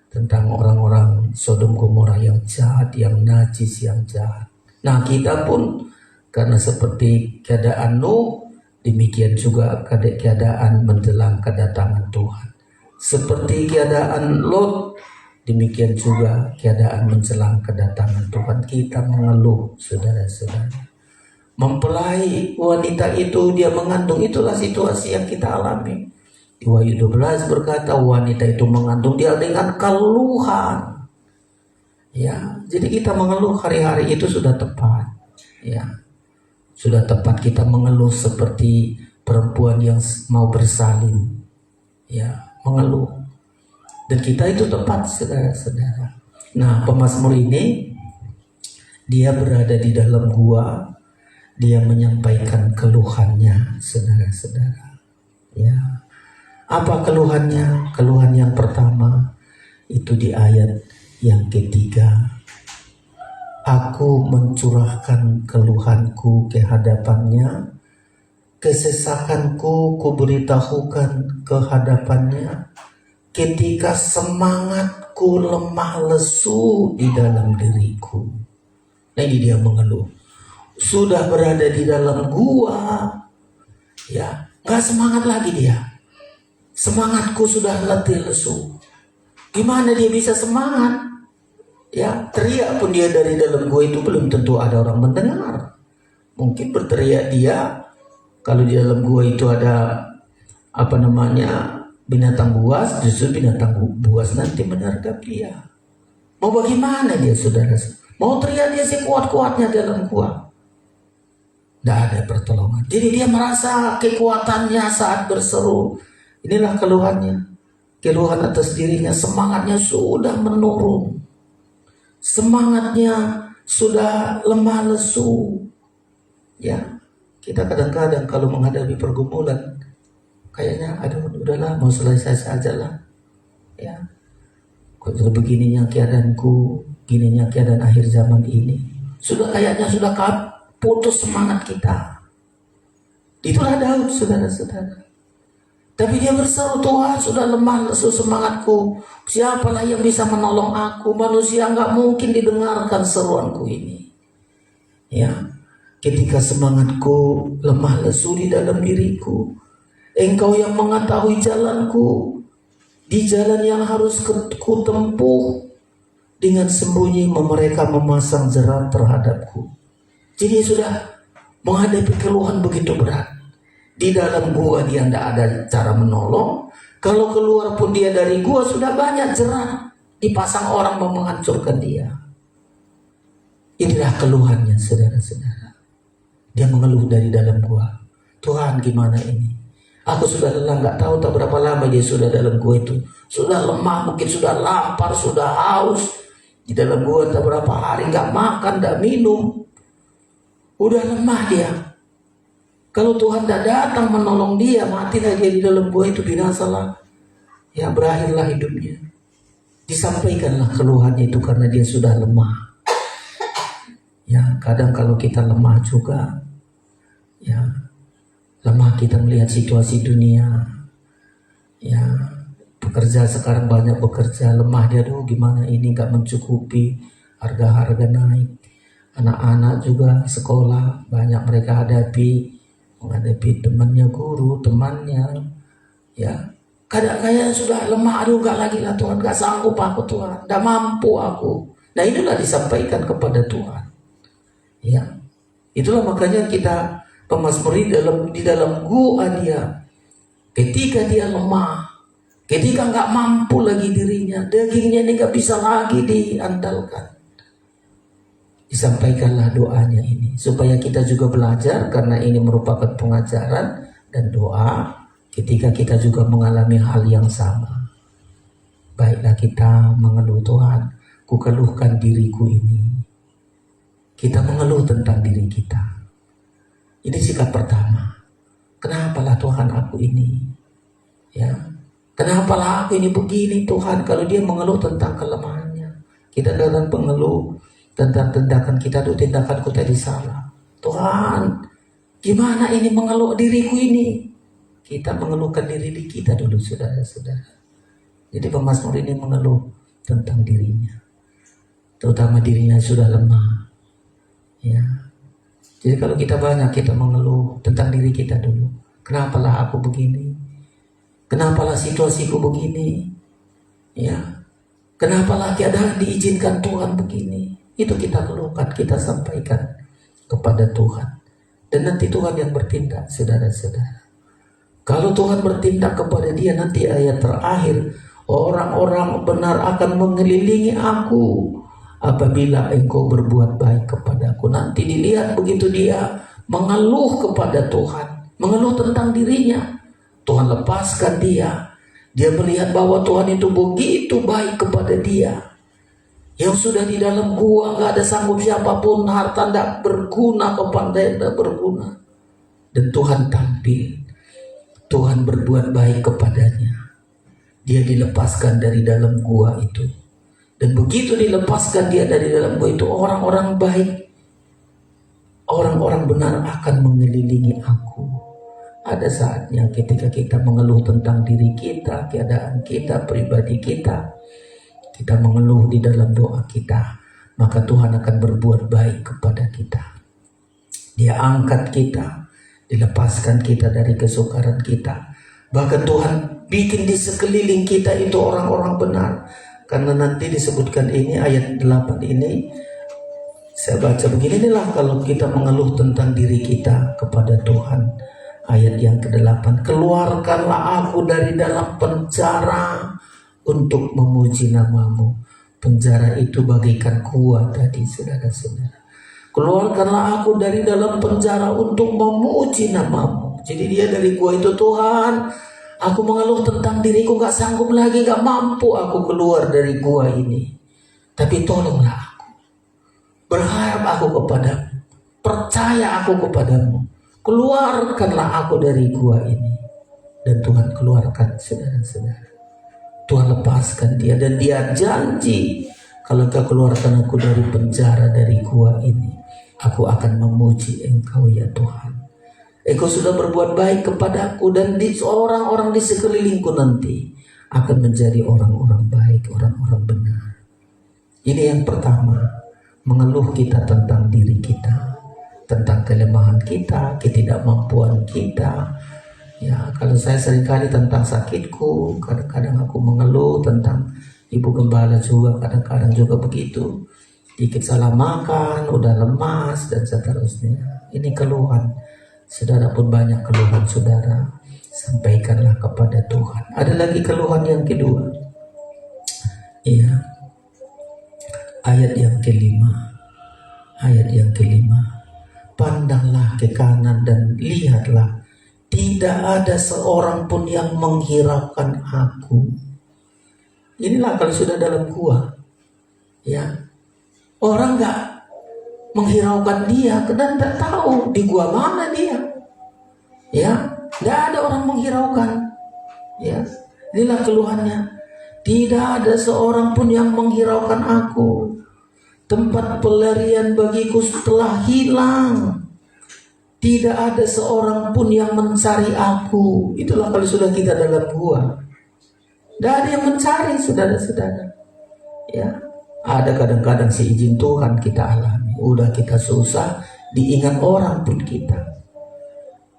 tentang orang-orang Sodom Gomora yang jahat, yang najis, yang jahat. Nah, kita pun karena seperti keadaan Nuh, demikian juga keadaan menjelang kedatangan Tuhan. Seperti keadaan Lot, demikian juga keadaan menjelang kedatangan Tuhan. Kita mengeluh, saudara-saudara. Mempelai wanita itu dia mengandung, itulah situasi yang kita alami. Di Wahyu 12 berkata wanita itu mengandung dia dengan keluhan. Ya, jadi kita mengeluh hari-hari itu sudah tepat. Ya, sudah tepat kita mengeluh seperti perempuan yang mau bersalin. Ya, mengeluh. Dan kita itu tepat, saudara-saudara. Nah, pemazmur ini dia berada di dalam gua, dia menyampaikan keluhannya, saudara-saudara. Ya, apa keluhannya? Keluhan yang pertama itu di ayat yang ketiga. Aku mencurahkan keluhanku ke hadapannya, kesesakanku kuberitahukan ke hadapannya. Ketika semangatku lemah lesu di dalam diriku. Nah, ini dia mengeluh. Sudah berada di dalam gua, ya, gak semangat lagi dia. Semangatku sudah letih lesu. Gimana dia bisa semangat? Ya, teriak pun dia dari dalam gua itu belum tentu ada orang mendengar. Mungkin berteriak dia, kalau di dalam gua itu ada binatang buas, justru binatang buas nanti menyergap dia. Mau bagaimana dia, saudara? Mau teriak dia sekuat-kuatnya dalam gua, tidak ada pertolongan. Jadi dia merasa kekuatannya saat berseru. Inilah keluhannya, keluhan atas dirinya. Semangatnya sudah menurun, semangatnya sudah lemah lesu. Ya, kita kadang-kadang kalau menghadapi pergumulan, kayaknya aduh udahlah, mau selesai saja lah. Ya, kok begininya keadaanku, gininya keadaan akhir zaman ini. Sudah kayaknya sudah putus semangat kita. Itulah Daud, saudara-saudara. Tapi dia berseru, Tuhan sudah lemah lesu semangatku. Siapalah yang bisa menolong aku? Manusia nggak mungkin didengarkan seruanku ini. Ya, ketika semangatku lemah lesu di dalam diriku, Engkau yang mengetahui jalanku, di jalan yang harus ku tempuh. Dengan sembunyi mereka memasang jerat terhadapku. Jadi sudah menghadapi keluhan begitu berat. Di dalam gua dia tidak ada cara menolong. Kalau keluar pun dia dari gua sudah banyak jerat dipasang orang mau menghancurkan dia. Inilah keluhannya, saudara-saudara. Dia mengeluh dari dalam gua. Tuhan, gimana ini? Aku sudah lelah, nggak tahu tak berapa lama dia sudah dalam gua itu. Sudah lemah, mungkin sudah lapar, sudah haus. Di dalam gua tak berapa hari nggak makan, nggak minum. Udah lemah dia. Kalau Tuhan tidak datang menolong dia, matilah dia di dalam gua itu, binasalah. Ya, berakhirlah hidupnya. Disampaikanlah keluhannya itu karena dia sudah lemah. Ya, kadang kalau kita lemah juga, ya, lemah kita melihat situasi dunia. Ya, pekerja sekarang banyak bekerja, lemah dia, aduh gimana ini gak mencukupi, harga-harga naik. Anak-anak juga sekolah, banyak mereka menghadapi temannya guru, temannya, ya. Kadang-kadang sudah lemah, aduh gak lagi lah Tuhan, gak sanggup aku Tuhan, gak mampu aku. Nah inilah disampaikan kepada Tuhan. Ya, itulah makanya kita pemazmur di dalam gua dia, ketika dia lemah, ketika gak mampu lagi dirinya, dagingnya ini gak bisa lagi diandalkan, disampaikanlah doanya ini supaya kita juga belajar, karena ini merupakan pengajaran dan doa ketika kita juga mengalami hal yang sama. Baiklah kita mengeluh, Tuhan, ku keluhkan diriku ini. Kita mengeluh tentang diri kita. Ini sikap pertama. Kenapalah Tuhan aku ini? Ya, kenapalah aku ini begini Tuhan? Kalau dia mengeluh tentang kelemahannya, kita dalam pengeluh tentang tindakan kita, tuh tindakanku tadi salah. Tuhan, gimana ini mengeluh diriku ini? Kita mengeluhkan diri kita dulu, saudara-saudara. Jadi pemazmur ini mengeluh tentang dirinya, terutama dirinya sudah lemah. Ya, jadi kalau kita mengeluh tentang diri kita dulu. Kenapalah aku begini? Kenapalah situasiku begini? Ya, kenapalah keadaan diizinkan Tuhan begini? Itu kita keluhkan, kita sampaikan kepada Tuhan. Dan nanti Tuhan yang bertindak, saudara-saudara. Kalau Tuhan bertindak kepada dia, nanti ayat terakhir, orang-orang benar akan mengelilingi aku apabila engkau berbuat baik kepadaku. Nanti dilihat begitu dia mengeluh kepada Tuhan, mengeluh tentang dirinya, Tuhan lepaskan dia. Dia melihat bahwa Tuhan itu begitu baik kepada dia. Yang sudah di dalam gua gak ada sanggup siapapun, harta tidak berguna, kepandaian tidak berguna. Dan Tuhan tampil, Tuhan berbuat baik kepadanya. Dia dilepaskan dari dalam gua itu. Dan begitu dilepaskan dia dari dalam gua itu, orang-orang baik, orang-orang benar akan mengelilingi aku. Ada saatnya ketika kita mengeluh tentang diri kita, keadaan kita, pribadi kita mengeluh di dalam doa kita, maka Tuhan akan berbuat baik kepada kita. Dia angkat kita, dilepaskan kita dari kesukaran kita. Bahkan Tuhan bikin di sekeliling kita itu orang-orang benar. Karena nanti disebutkan ini ayat 8 ini, saya baca begini, inilah kalau kita mengeluh tentang diri kita kepada Tuhan. Ayat yang ke-8, keluarkanlah aku dari dalam penjara untuk memuji namamu. Penjara itu bagaikan gua tadi, saudara-saudara. Keluarkanlah aku dari dalam penjara untuk memuji namamu. Jadi dia dari gua itu, Tuhan, aku mengeluh tentang diriku, gak sanggup lagi, gak mampu aku keluar dari gua ini. Tapi tolonglah aku. Berharap aku kepadamu. Percaya aku kepadamu. Keluarkanlah aku dari gua ini. Dan Tuhan keluarkan, saudara-saudara. Tuhan lepaskan dia, dan dia janji, kalau engkau keluarkan aku dari penjara, dari gua ini, aku akan memuji engkau ya Tuhan. Engkau sudah berbuat baik kepadaku, dan orang-orang di sekelilingku nanti akan menjadi orang-orang baik, orang-orang benar. Ini yang pertama, mengeluh kita tentang diri kita, tentang kelemahan kita, ketidakmampuan kita. Ya, kalau saya seringkali tentang sakitku, kadang-kadang aku mengeluh tentang ibu gembala juga, kadang-kadang juga begitu. Dikit salah makan, udah lemas, dan seterusnya. Ini keluhan. Saudara pun banyak keluhan saudara. Sampaikanlah kepada Tuhan. Ada lagi keluhan yang kedua. Iya. Ayat yang kelima. Ayat yang kelima. Pandanglah ke kanan dan lihatlah. Tidak ada seorang pun yang menghiraukan aku. Inilah kalau sudah dalam gua, ya, orang gak menghiraukan dia, karena tidak tahu di gua mana dia. Ya, tidak ada orang menghiraukan. Ya, inilah keluhannya. Tidak ada seorang pun yang menghiraukan aku. Tempat pelarian bagiku telah hilang. Tidak ada seorang pun yang mencari aku. Itulah kalau sudah kita dalam gua. Tidak ada yang mencari, saudara-saudara. Ya, ada kadang-kadang seizin Tuhan kita alami. Udah kita susah, diingat orang pun kita.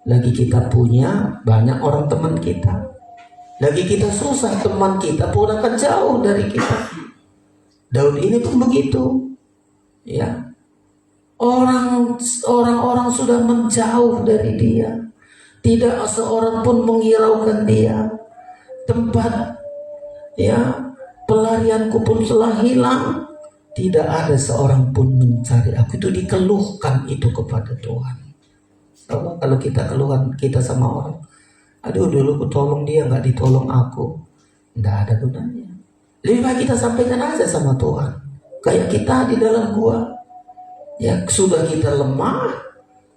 Lagi kita punya banyak orang teman kita. Lagi kita susah, teman kita pun akan jauh dari kita. Daud ini pun begitu. Ya, orang-orang sudah menjauh dari dia. Tidak seorang pun menghiraukan dia. Tempat pelarianku pun telah hilang. Tidak ada seorang pun mencari aku. Itu dikeluhkan itu kepada Tuhan. Kalau kita keluhan kita sama orang, aduh dulu aku tolong dia, nggak ditolong aku, nggak ada gunanya. Lebih baik kita sampaikan aja sama Tuhan. Kayak kita di dalam gua, ya sudah kita lemah,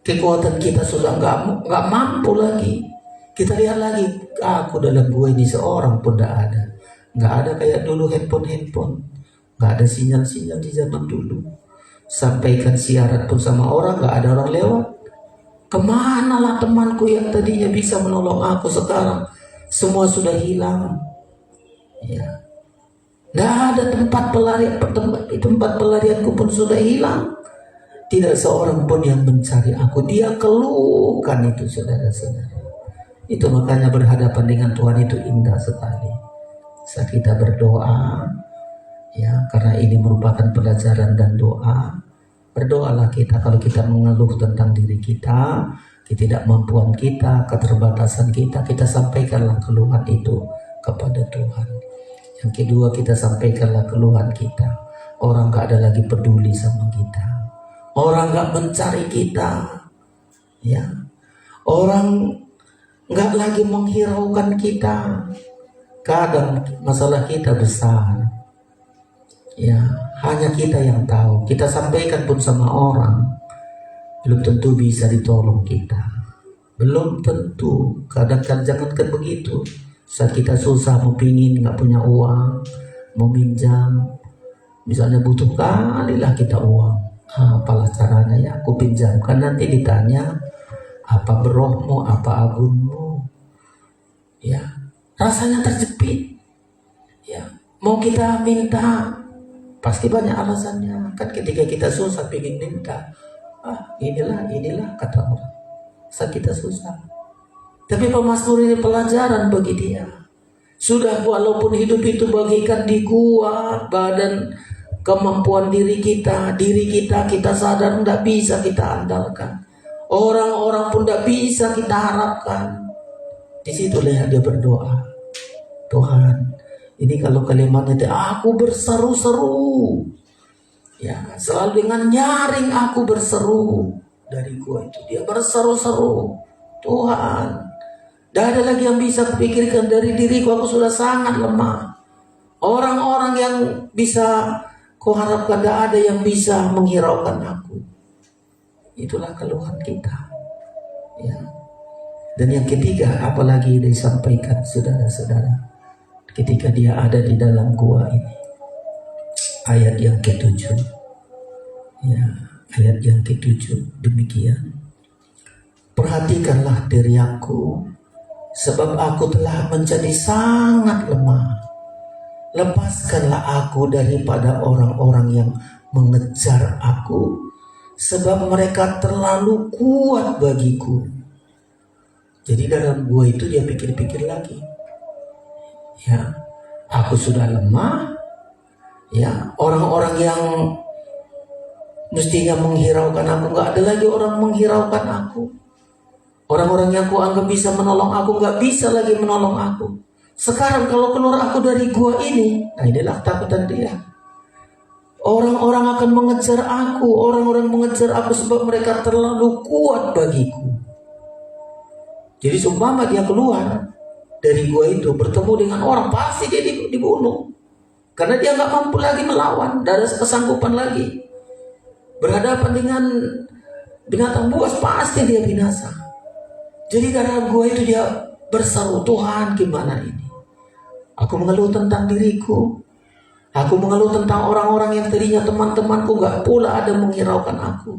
kekuatan kita sudah nggak mampu lagi. Kita lihat lagi, aku dalam gua ini seorang pun nggak ada kayak dulu handphone, nggak ada sinyal di zaman dulu. Sampaikan siaran pun sama orang, nggak ada orang lewat. Kemana lah temanku yang tadinya bisa menolong aku, sekarang semua sudah hilang. Ya, nggak ada tempat pelarianku pun sudah hilang. Tidak seorang pun yang mencari aku. Dia keluhkan itu, saudara-saudara. Itu makanya berhadapan dengan Tuhan itu indah sekali. Saat kita berdoa, ya, karena ini merupakan pelajaran dan doa. Berdoalah kita kalau kita mengeluh tentang diri kita, ketidakmampuan kita, keterbatasan kita sampaikanlah keluhan itu kepada Tuhan. Yang kedua, kita sampaikanlah keluhan kita. Orang gak ada lagi peduli sama kita. Orang gak mencari kita. Ya, orang gak lagi menghiraukan kita. Kadang masalah kita besar. Ya, hanya kita yang tahu. Kita sampaikan pun sama orang, belum tentu bisa ditolong kita. Belum tentu. Kadang-kadang jangankan begitu. Saat kita susah, mau pingin, nggak punya uang, mau minjam, misalnya butuh kalilah kita uang. Apalah caranya ya, aku pinjamkan. Nanti ditanya, apa berohmu, apa agunmu. Ya, rasanya terjepit. Ya, mau kita minta, pasti banyak alasannya. Kan ketika kita susah pengen minta, inilah kata orang, saat kita susah. Tapi pemazmur ini pelajaran bagi dia. Sudah, walaupun hidup itu bagikan di gua, badan kemampuan diri kita sadar tidak bisa kita andalkan. Orang-orang pun tidak bisa kita harapkan. Disitulah dia berdoa, Tuhan, ini kalau kalimatnya itu, aku berseru-seru. Ya, selalu dengan nyaring aku berseru dari gua itu. Dia berseru-seru, Tuhan, tidak ada lagi yang bisa kupikirkan dari diriku. Aku sudah sangat lemah. Orang-orang yang bisa kuharapkan, tidak ada yang bisa menghiraukan aku. Itulah keluhan kita. Ya. Dan yang ketiga, apalagi disampaikan saudara-saudara, ketika dia ada di dalam gua ini, ayat yang ke-7. Ya, ayat yang ke-7 demikian. Perhatikanlah teriakku, sebab aku telah menjadi sangat lemah. Lepaskanlah aku daripada orang-orang yang mengejar aku, sebab mereka terlalu kuat bagiku. Jadi dalam gua itu dia pikir-pikir lagi. Ya, aku sudah lemah. Ya, orang-orang yang mestinya menghiraukan aku, nggak ada lagi orang menghiraukan aku. Orang-orang yang aku anggap bisa menolong aku, nggak bisa lagi menolong aku. Sekarang kalau keluar aku dari gua ini, nah inilah takutan dia. Orang-orang akan mengejar aku, orang-orang mengejar aku sebab mereka terlalu kuat bagiku. Jadi seumpama dia keluar dari gua itu, bertemu dengan orang, pasti dia dibunuh. Karena dia nggak mampu lagi melawan, tidak ada kesanggupan lagi. Berhadapan dengan binatang buas, pasti dia binasa. Jadi dalam gua itu dia berseru, Tuhan gimana ini? Aku mengeluh tentang diriku. Aku mengeluh tentang orang-orang yang tadinya teman-temanku gak pula ada menghiraukan aku.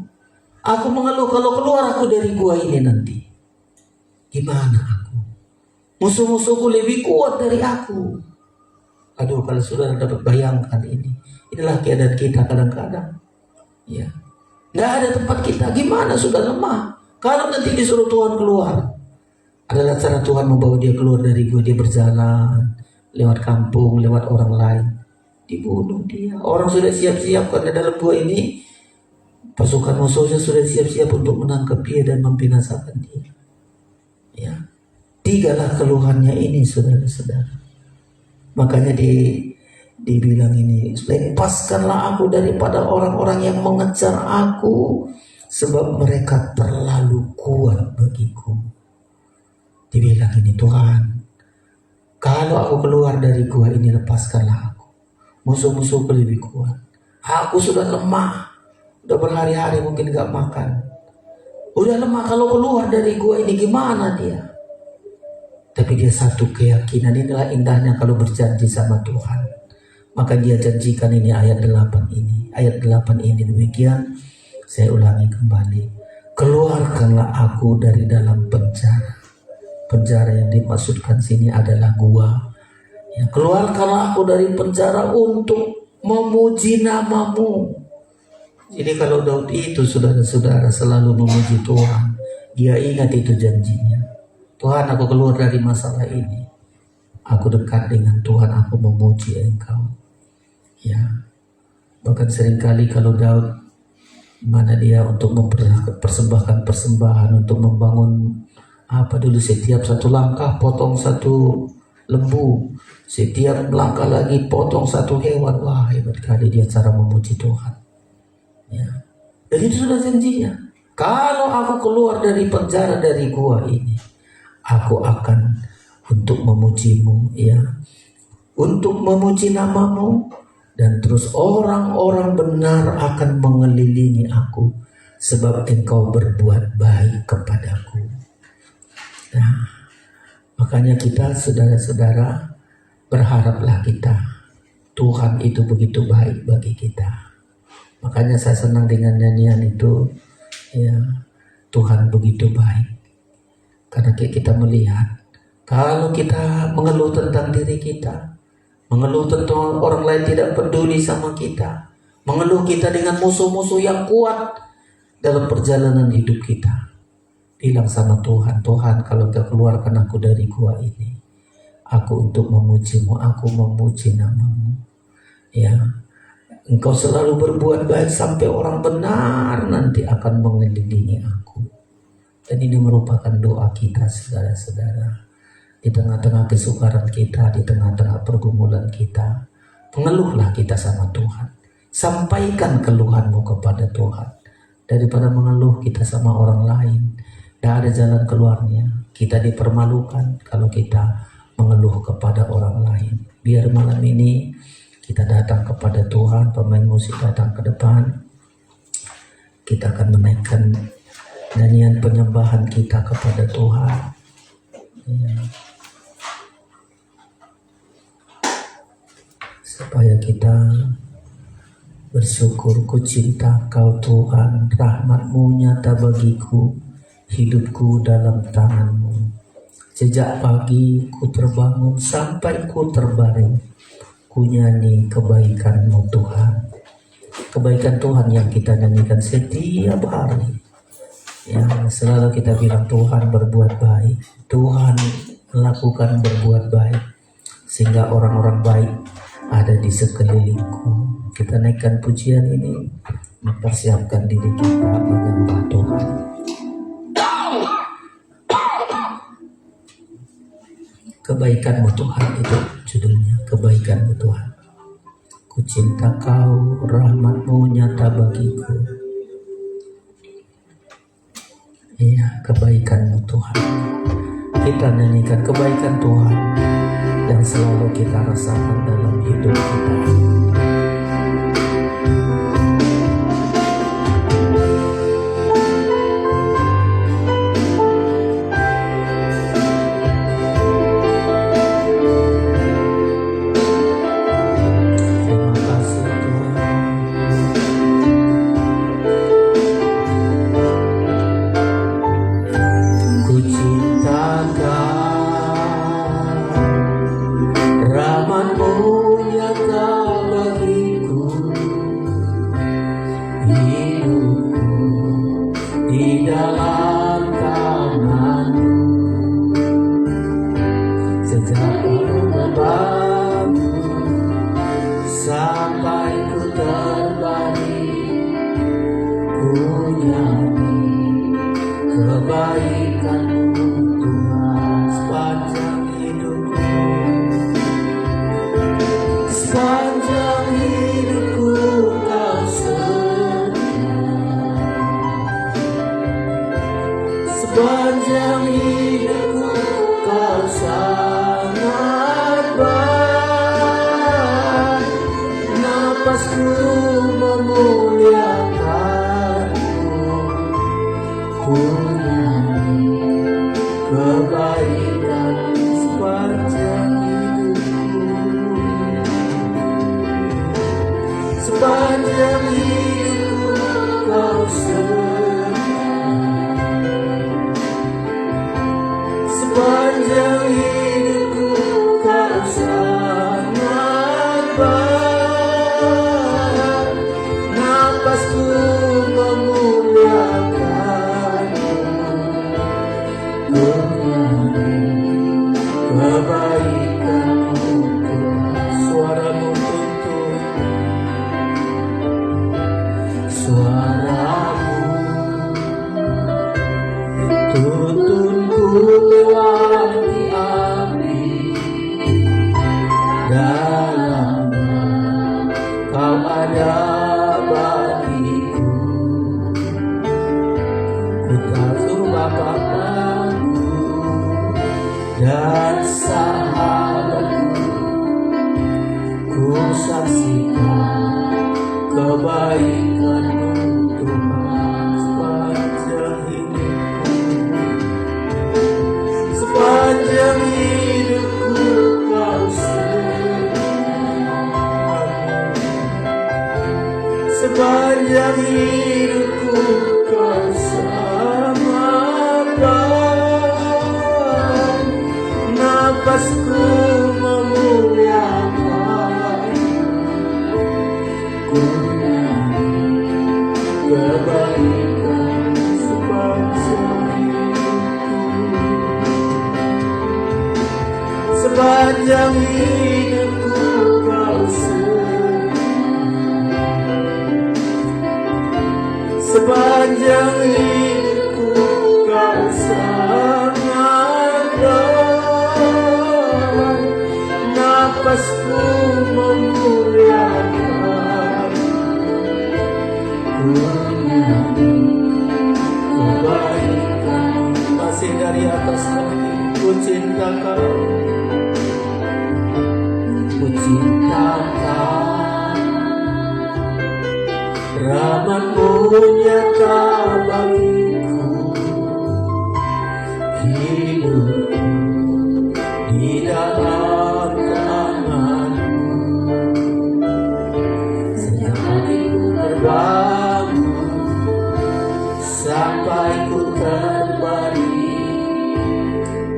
Aku mengeluh kalau keluar aku dari gua ini nanti. Gimana aku? Musuh-musuhku lebih kuat dari aku. Aduh, kalau sudah dapat bayangkan ini. Inilah keadaan kita kadang-kadang. Ya. Gak ada tempat kita. Gimana sudah lemah. Kalau nanti disuruh Tuhan keluar. Adalah cara Tuhan membawa dia keluar dari gua. Dia berjalan. Lewat kampung, lewat orang lain. Dibunuh dia. Orang sudah siap-siap karena dalam gua ini. Pasukan musuhnya sudah siap-siap untuk menangkap dia dan membinasakan dia. Ya. Tigalah keluhannya ini saudara-saudara. Makanya dibilang ini, lepaskanlah aku daripada orang-orang yang mengejar aku, sebab mereka terlalu kuat bagiku. Dibilang ini, Tuhan, kalau aku keluar dari gua ini, lepaskanlah aku. Musuh-musuhku lebih kuat. Aku sudah lemah, udah berhari-hari mungkin gak makan. Udah lemah, kalau keluar dari gua ini gimana dia? Tapi dia satu keyakinan, inilah indahnya kalau berjanji sama Tuhan. Maka dia janjikan ini ayat 8 ini. Ayat 8 ini demikian, saya ulangi kembali. Keluarkanlah aku dari dalam penjara. Penjara yang dimaksudkan sini adalah gua. Ya, keluarkanlah aku dari penjara untuk memuji namamu. Jadi kalau Daud itu saudara-saudara selalu memuji Tuhan. Dia ingat itu janjinya. Tuhan, aku keluar dari masalah ini. Aku dekat dengan Tuhan, aku memuji Engkau. Ya. Bahkan seringkali kalau Daud, mana dia untuk mempersembahkan persembahan, untuk membangun apa dulu, setiap satu langkah potong satu lembu, setiap langkah lagi potong satu hewan. Wah, hebat kali dia cara memuji Tuhan. Ya. Dan itu sudah janjinya. Kalau aku keluar dari penjara, dari gua ini, aku akan untuk memujimu, ya, untuk memuji namamu, dan terus orang-orang benar akan mengelilingi aku, sebab engkau berbuat baik kepadaku. Nah, makanya kita saudara-saudara berharaplah kita, Tuhan itu begitu baik bagi kita. Makanya saya senang dengan nyanyian itu, ya, Tuhan begitu baik. Karena kita melihat, kalau kita mengeluh tentang diri kita, mengeluh tentang orang lain tidak peduli sama kita, mengeluh kita dengan musuh-musuh yang kuat dalam perjalanan hidup kita, bilang sama Tuhan, Tuhan kalau Kau keluarkan aku dari gua ini, aku untuk memujimu, aku memuji namamu. Ya, Engkau selalu berbuat baik sampai orang benar nanti akan mengelilingi aku. Dan ini merupakan doa kita saudara-saudara. Di tengah-tengah kesukaran kita, di tengah-tengah pergumulan kita, mengeluhlah kita sama Tuhan. Sampaikan keluhanmu kepada Tuhan. Daripada mengeluh kita sama orang lain, tidak ada jalan keluarnya. Kita dipermalukan kalau kita mengeluh kepada orang lain. Biar malam ini kita datang kepada Tuhan, pemain musik datang ke depan. Kita akan menaikkan nyanyian penyembahan kita kepada Tuhan. Ya. Supaya kita bersyukur, ku cinta Kau Tuhan, rahmat-Mu nyata bagiku, hidupku dalam tangan-Mu. Sejak pagi ku terbangun sampai ku terbaring, ku nyanyi kebaikan-Mu Tuhan. Kebaikan Tuhan yang kita nyanyikan setiap hari. Ya, selalu kita bilang Tuhan berbuat baik, Tuhan melakukan berbuat baik, sehingga orang-orang baik ada di sekelilingku. Kita naikkan pujian ini, mempersiapkan diri kita menyembah Tuhan. Kebaikan-Mu Tuhan, itu judulnya, kebaikan-Mu Tuhan. Ku cinta Kau, rahmat-Mu nyata bagiku. Iya, kebaikan-Mu Tuhan. Kita nyanyikan kebaikan Tuhan yang selalu kita rasakan dalam hidup kita. kebaikan sepanjang hidupku. Sepanjang hidupku kau sepanjang hidupku kau sangat baik. Napasku memuliakanmu, kebaikanmu. Suaramu tuntun, suaramu tuntunku lewati api. Dalamnya kau ada bagiku. Ku tahu Bapakku dan sahabatku, ku saksikan kebaikanmu Tuhan sepanjang hidupku. Sepanjang hidupku kau sepanjang hidupku kau sangat baik. Napasku memuliakanmu, kebaikan sepanjang hidupku. Sepanjang hidupku kau sepanjang hidupku kau sangat baik. Napasku memuliakanmu, kebaikan. Masih dari atas lagi, ku cinta kau, ku cinta kau. Rahmat-Mu nyata bagiku, hidup di dalam tangan-Mu. Sejak hatiku terbangun sampai ku kembali,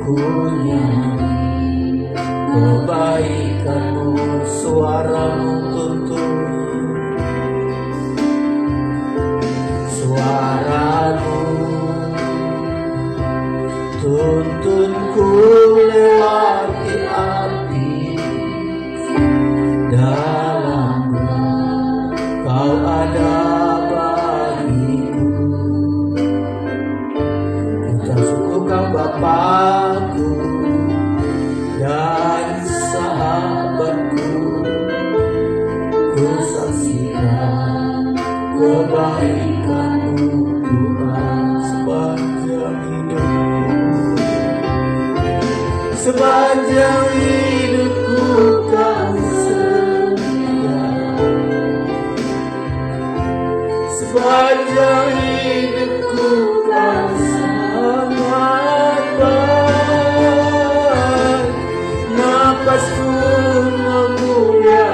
ku nyanyi kebaikan-Mu. Suara-Mu tuntun, suara-Mu tuntunku lewati api. Dalamnya kau ada bagiku. Ku tak syukur kau Bapakku dan sahabatku, ku saksikan kebaikan-Mu Tuhan sepanjang hidupku. Sepanjang hidupku kau setia, sepanjang hidupku kau sangat baik. Napasku memuliakanmu,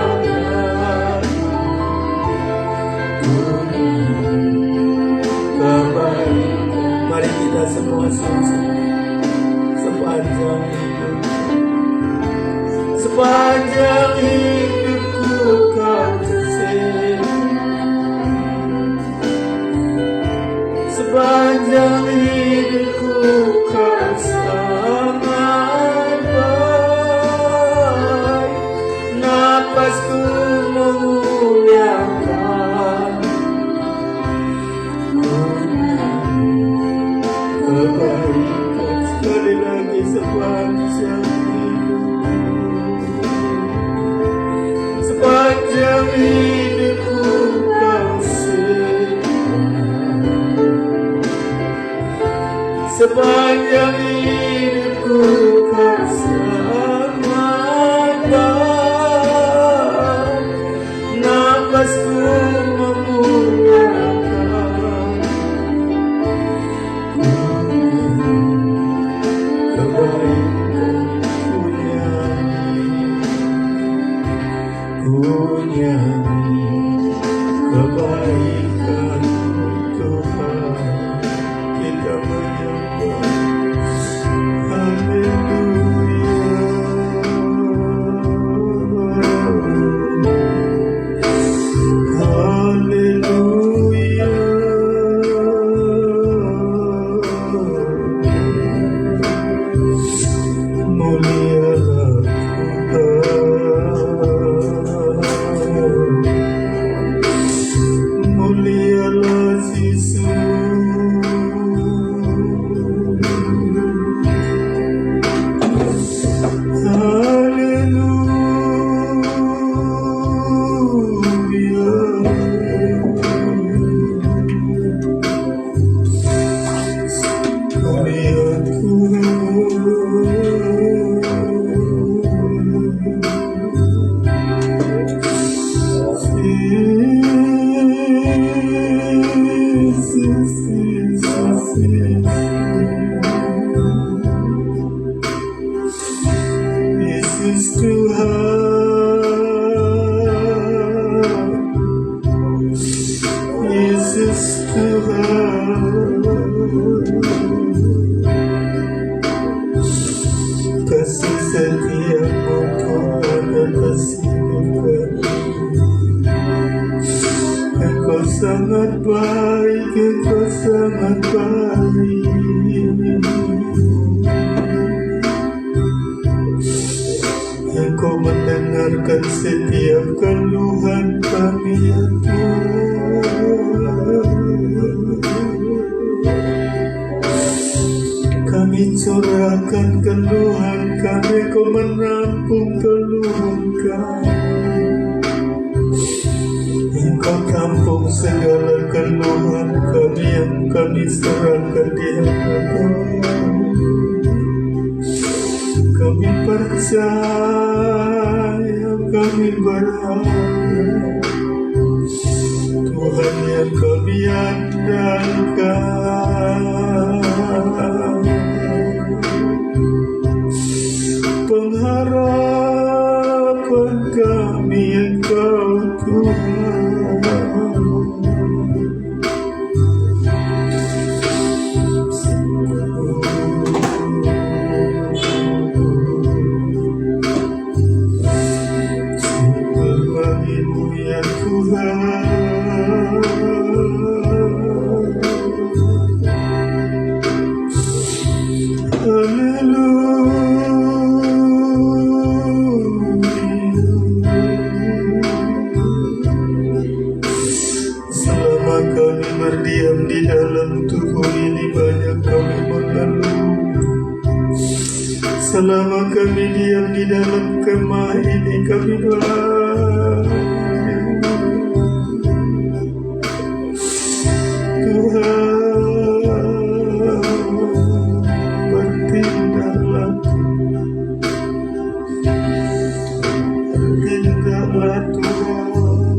kebaikan. Mari kita semua sepanjang hidup, sepanjang hidupku kau sepanjang hidupku kau sangat baik. Napasku memuliakanmu, kebaikan. Sekali lagi sepanjang hidup, sepanjang hidupku kau sepanjang hidupku kau sangat baik. Napasku memuliakanmu, kebaikan. mulialah Tuhan, mulialah Yesus. Yesus Tuhan, Yesus Tuhan, kasih setiamu Tuhan atas hidup kami. Engkau sangat baik, Engkau sangat baik. Engkau mendengarkan setiap keluhan kami, ya Tuhan. Kami curahkan keluhan kami, Engkau menampung keluhan kami. Engkau tampung segala keluhan kami yang kami serahkan di hadapan-Mu. Kami percaya, kami berharap Tuhan yang kami andalkan, pengharapan kami Engkau Tuhan. Selama kami berdiam di dalam tubuh ini, banyak kami mengeluh. Selama kami diam di dalam kemah ini, kami banyak. Tuhan, bertindaklah, bertindaklah Tuhan,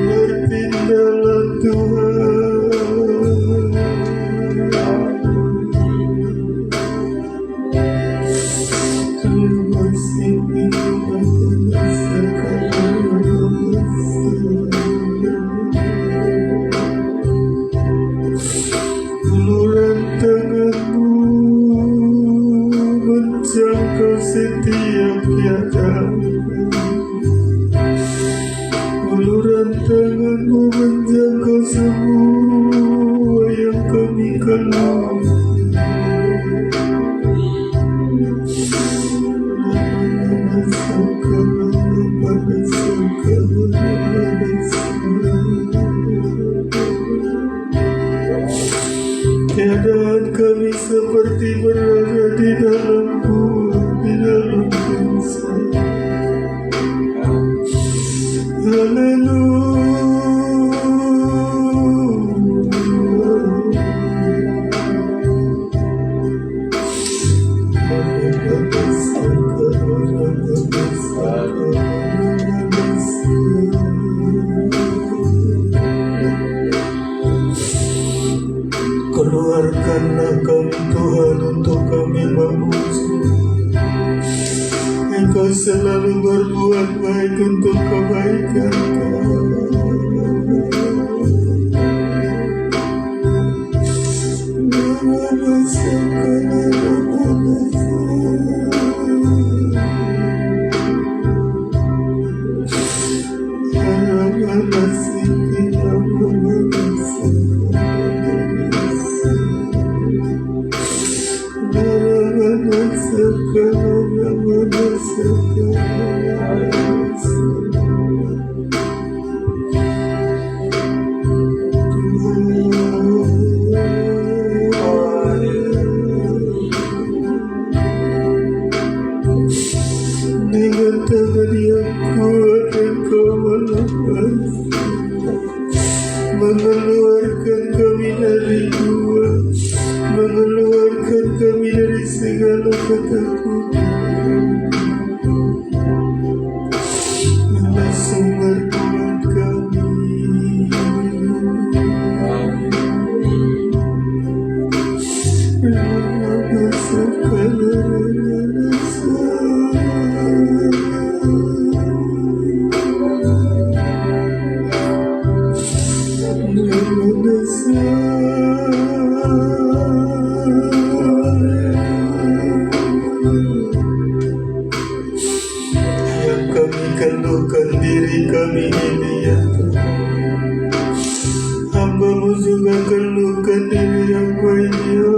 bertindaklah Tuhan. Terima kasih Tuhan. Uluran tangan-Mu menjangkau setiap keadaan. Uluran tangan-Mu menjangkau semua yang kami kenal. Keadaan kami seperti berada di dalam gua, di dalam dosa. Haleluya. Keluarkanlah kami Tuhan untuk kami memuji. Engkau selalu berbuat baik untuk kebaikan kami. Dengan tangan yang kuat Engkau mengeluarkan kami dari gua, mengeluarkan kami dari segala ketakutan. Langsung berkuat kami. Yang kami kandungkan diri kami ini ya Tuhan, hamba-Mu juga kandungkan diri hamba ini ya.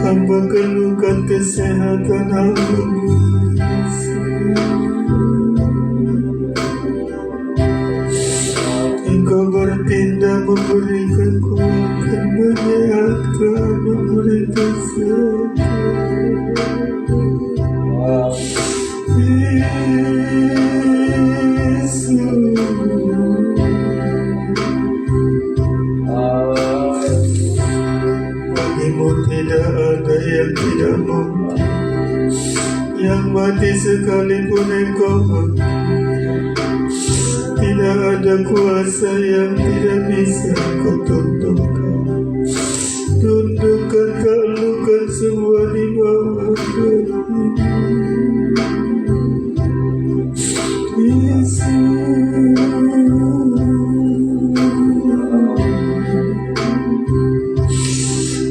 Hamba kandungkan kesehatan hamba-Mu. Engkau bertindak memberikan kuatan, menyehatkan, memberi kesehatan. Yesus, bagimu tidak ada yang tidak mungkin, yang mati sekalipun Engkau tidak ada kuasa yang tidak bisa Kau tundukkan. Tundukkan, taklukkan semua di bawah kaki. Yesus,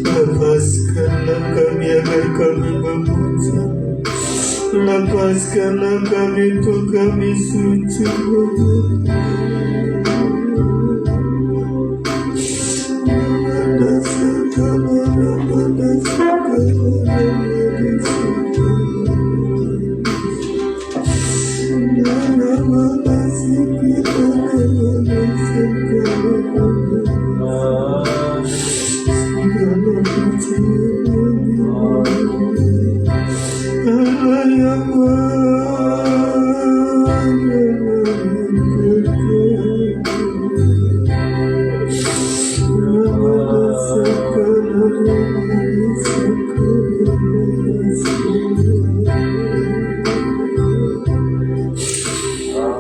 lepaskanlah kami agar kami memuji. Lepaskanlah kami untuk kami sujud.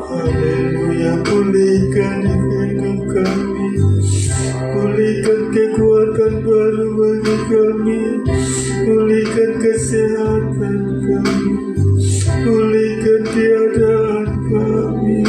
Haleluya, pulihkan hidup kami, pulihkan kekuatan baru bagi kami, pulihkan kesehatan kami, pulihkan keadaan kami.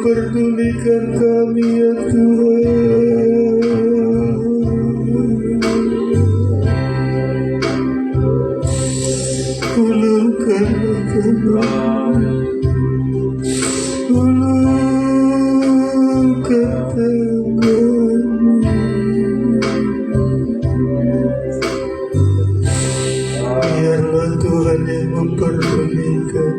memperdulikan kami ya Tuhan. Ulurkanlah kami, ulurkan tangan-Mu. Biarlah Tuhan yang memperdulikan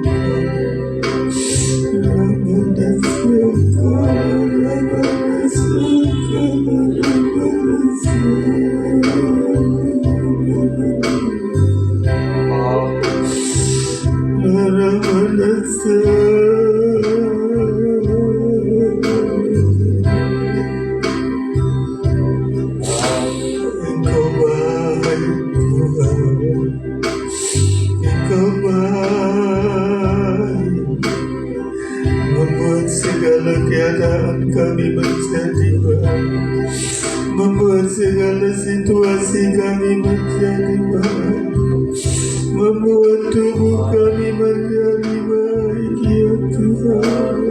Engkau baik Tuhan, Engkau baik, membuat segala keadaan kami menjadi baik, membuat segala situasi kami menjadi baik, membuat tubuh kami menjadi baik ya Tuhan.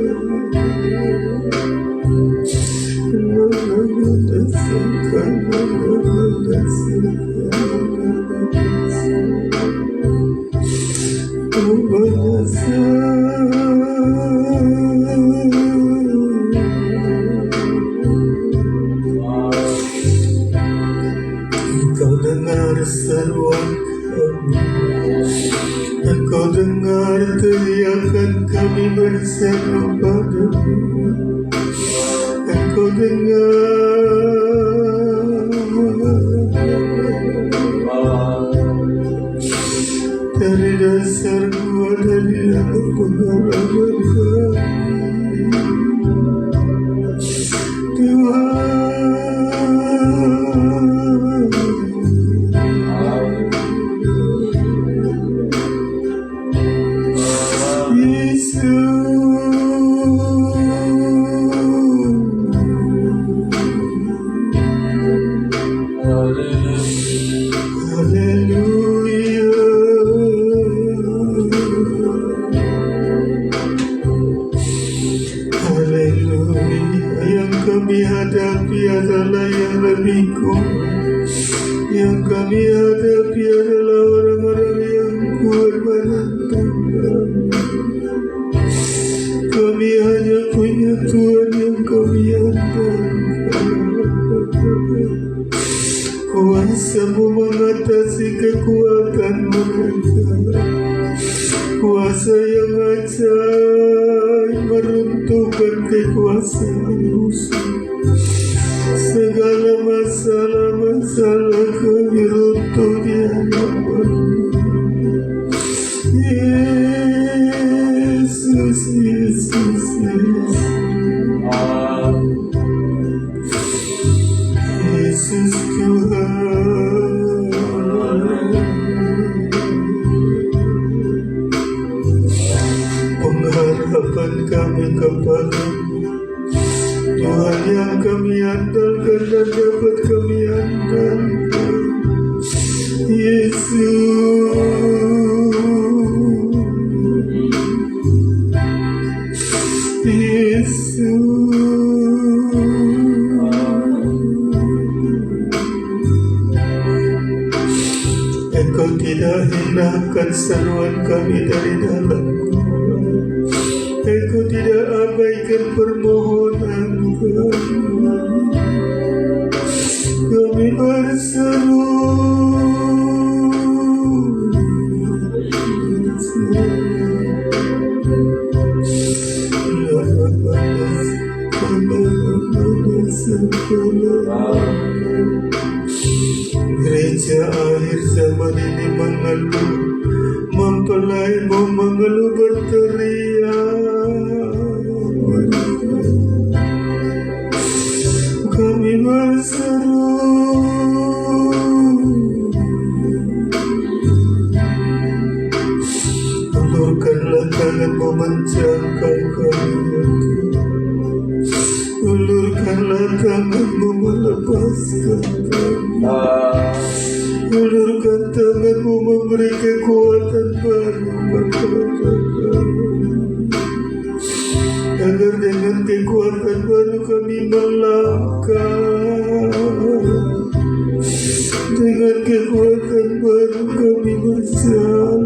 Engkau dengar seruan kami, Engkau dengar teriakan kami berseru padamu, Engkau dengar dari dasar gua, dari dalam pengalaman kami Tuhan. Yang kami hadapi adalah yang lebih kuat. Yang kami hadapi adalah orang-orang yang kuat menentang kami. Kami hanya punya Tuhan yang kami andalkan. Kuasa-Mu mengatasi kekuatan mereka. Kuasa yang ajaib meruntuhkan kekuasaan musuh. Segala masalah-masalah kami runtuh di hadapan-Mu. Yesus, Yesus, Yesus. Yesus Tuhan. Pengharapan kami kepada-Mu, Tuhan yang kami andalkan dan dapat kami andalkan. Yesus, Yesus. Engkau tidak hinaukan seruan kami dari dalam gua. Engkau tidak abaikan permohonan kami. Kami berseru, gereja akhir zaman ini mengeluh, mempelai mau mengeluh berteriak. Kami berseru, ulurkanlah tangan-Mu menjangkau kami. Ulurkanlah tangan-Mu melepaskan kami. Ulurkan tangan-Mu memberi kekuatan baru kepada kami, agar dengan kekuatan baru kami melangkah. Dengan kekuatan baru kami berjalan.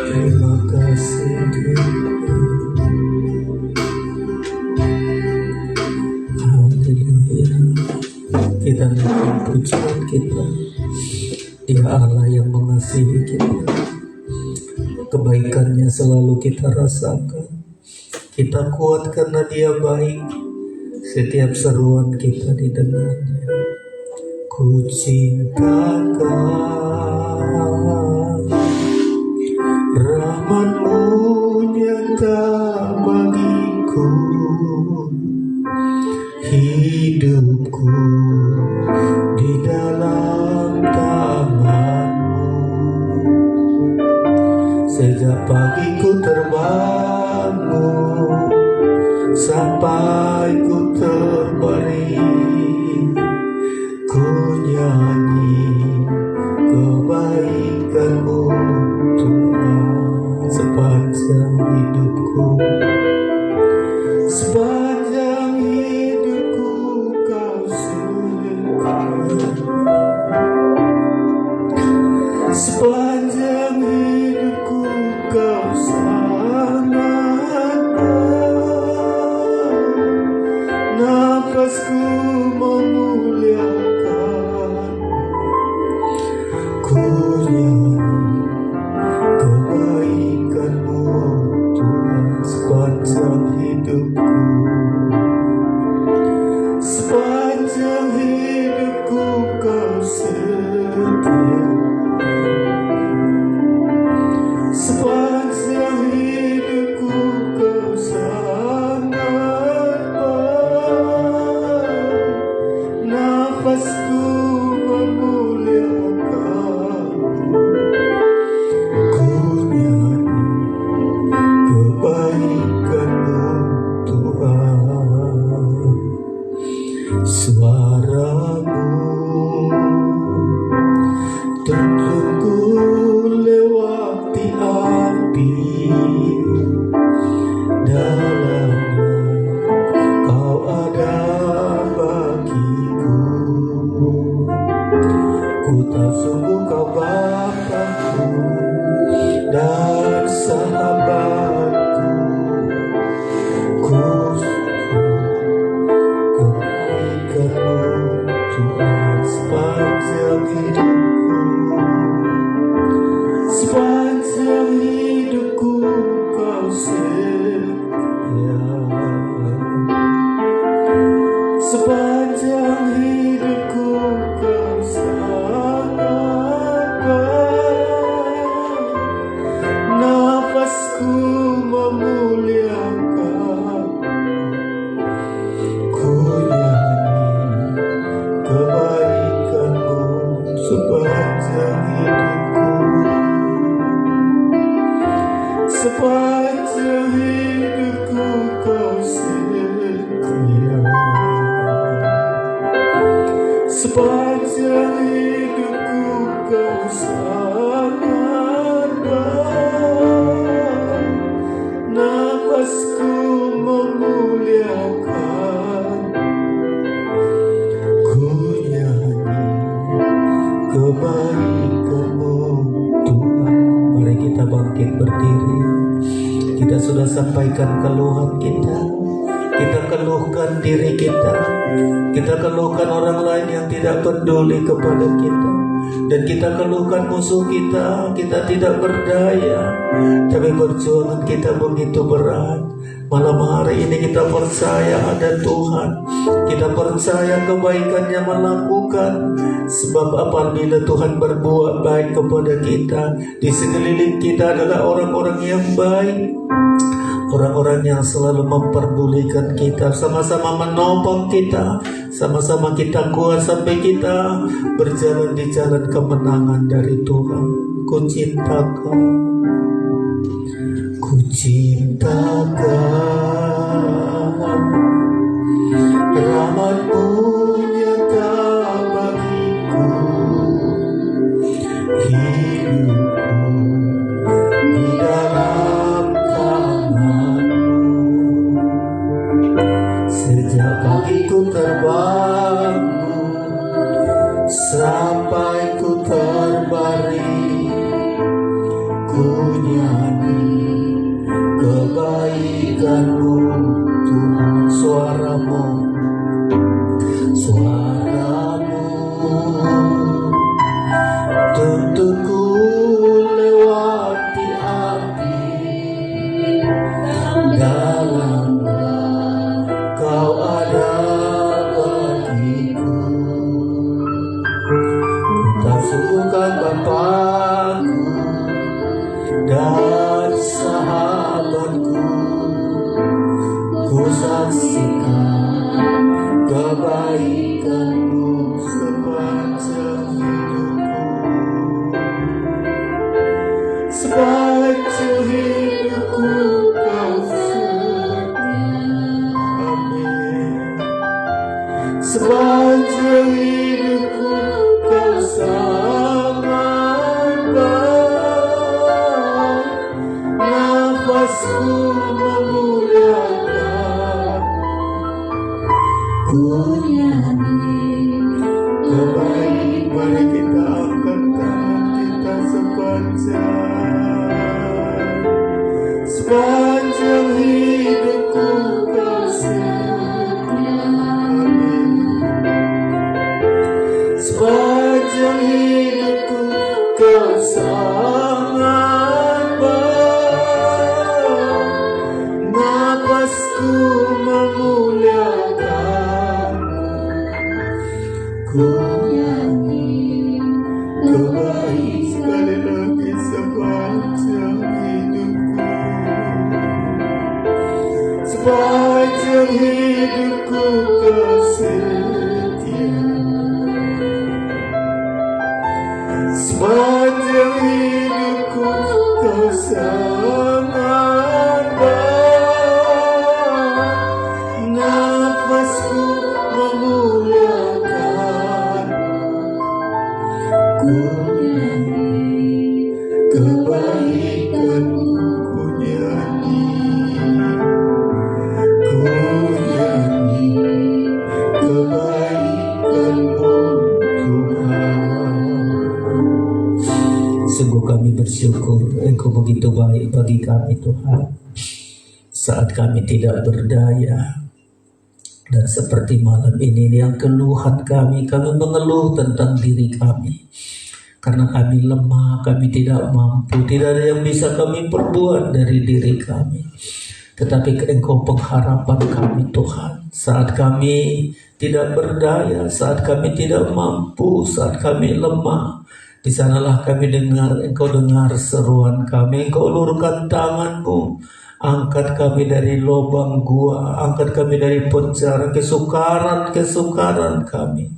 Terima kasih Haleluya. Kita naikkan pujian kita. Dia Allah yang mengasihi kita. Kebaikannya selalu kita rasakan. Kita kuat karena Dia baik. Setiap seruan kita didengarnya. Ku cintakan rahmat-Mu nyata bagiku. Hidupku di dalam tangan-Mu. Sejak pagi ku terbangun sampai ku terbaring, ku nyanyi kebaikan-Mu Tuhan. Sepanjang hidupku, sepanjang hidupku Kau sertai. Sepanjang hidupku Kau sangat baik. Nafasku memuliakan, ku nyanyi kebaikan-Mu Tuhan. Sepanjang hidupku, sepanjang hidupku Kau setia. Sepanjang hidupku Kau sangat baik. Nafasku memuliakan, ku nyanyi kebaikan-Mu Tuhan. Suara-Mu tuntunku lewati api. Dalamnya Kau ada bagiku. Ku tahu sungguh Kau Bapa-Ku dan sahabatku. Ku kebaikan-Mu Tuhan. Sepanjang hidupku, sepanjang hidupku Kau setia. Sepanjang hidupku Kau sangat baik. Nafasku memuliakan, ku nyanyi kebaikan-Mu. Sepanjang hidupku, sepanjang hidupku Kau setia. Sepanjang hidupku Kau sangat baik. Nafasku memuliakan, ku nyanyi kebaikan-Mu Tuhan. Mari kita bangkit berdiri. Kita sudah sampaikan keluhan kita. Kita keluhkan diri kita. Kita keluhkan orang lain yang tidak peduli kepada kita. Dan kita keluhkan musuh kita. Kita tidak berdaya. Tapi perjuangan kita begitu berat. Malam hari ini kita percaya ada Tuhan. Kita percaya kebaikan-Nya melakukan. Sebab apabila Tuhan berbuat baik kepada kita, di sekeliling kita adalah orang-orang yang baik. orang-orang yang selalu memperdulikan kita, sama-sama menopang kita, sama-sama kita kuat sampai kita berjalan di jalan kemenangan dari Tuhan. Ku cinta Kau, ku cinta Kau, rahmat-Mu nyata bagiku, hidupku di dalam tangan-Mu. Sejak pagi ku terbangun sampai ku terbaring, ku nyanyi kebaikan-Mu Tuhan. Suara-Mu tuntunku lewati api, dalam Kau ada bagiku. Ku tak sungguhkan Bapa-Ku dan sahabat-Ku, ku saksikan kebaikan-Mu sepanjang hidupku. Sepanjang hidupku Kau setia. Amin. Sepanjang hidupku Kau sangat baik, nafasku memuliakan, ku nyanyi kebaik. Mari kita angkat tangan kita sepanjang hidupku Kau setia. Sepanjang hidupku Kau sangat baik, napasku memuliakan, ku nyanyi kebaik. Sekali lagi, sepanjang hidupku, sepanjang hidupku Kau setia. Sepanjang hidupku Kau sangat baik, nafasku memuliakan, ku nyanyi kebaikan-Mu. Ku nyanyi kebaikan-Mu Tuhan. Sungguh kami bersyukur Engkau begitu baik bagi kami Tuhan. Saat kami tidak berdaya, dan seperti malam ini yang keluhan kami mengeluh tentang diri kami. Karena kami lemah, kami tidak mampu, tidak ada yang bisa kami perbuat dari diri kami. Tetapi Engkau pengharapan kami Tuhan. Saat kami tidak berdaya, saat kami tidak mampu, saat kami lemah, di sanalah kami dengar, Engkau dengar seruan kami, Engkau ulurkan tangan-Mu, angkat kami dari lubang gua, angkat kami dari penjara, kesukaran kami.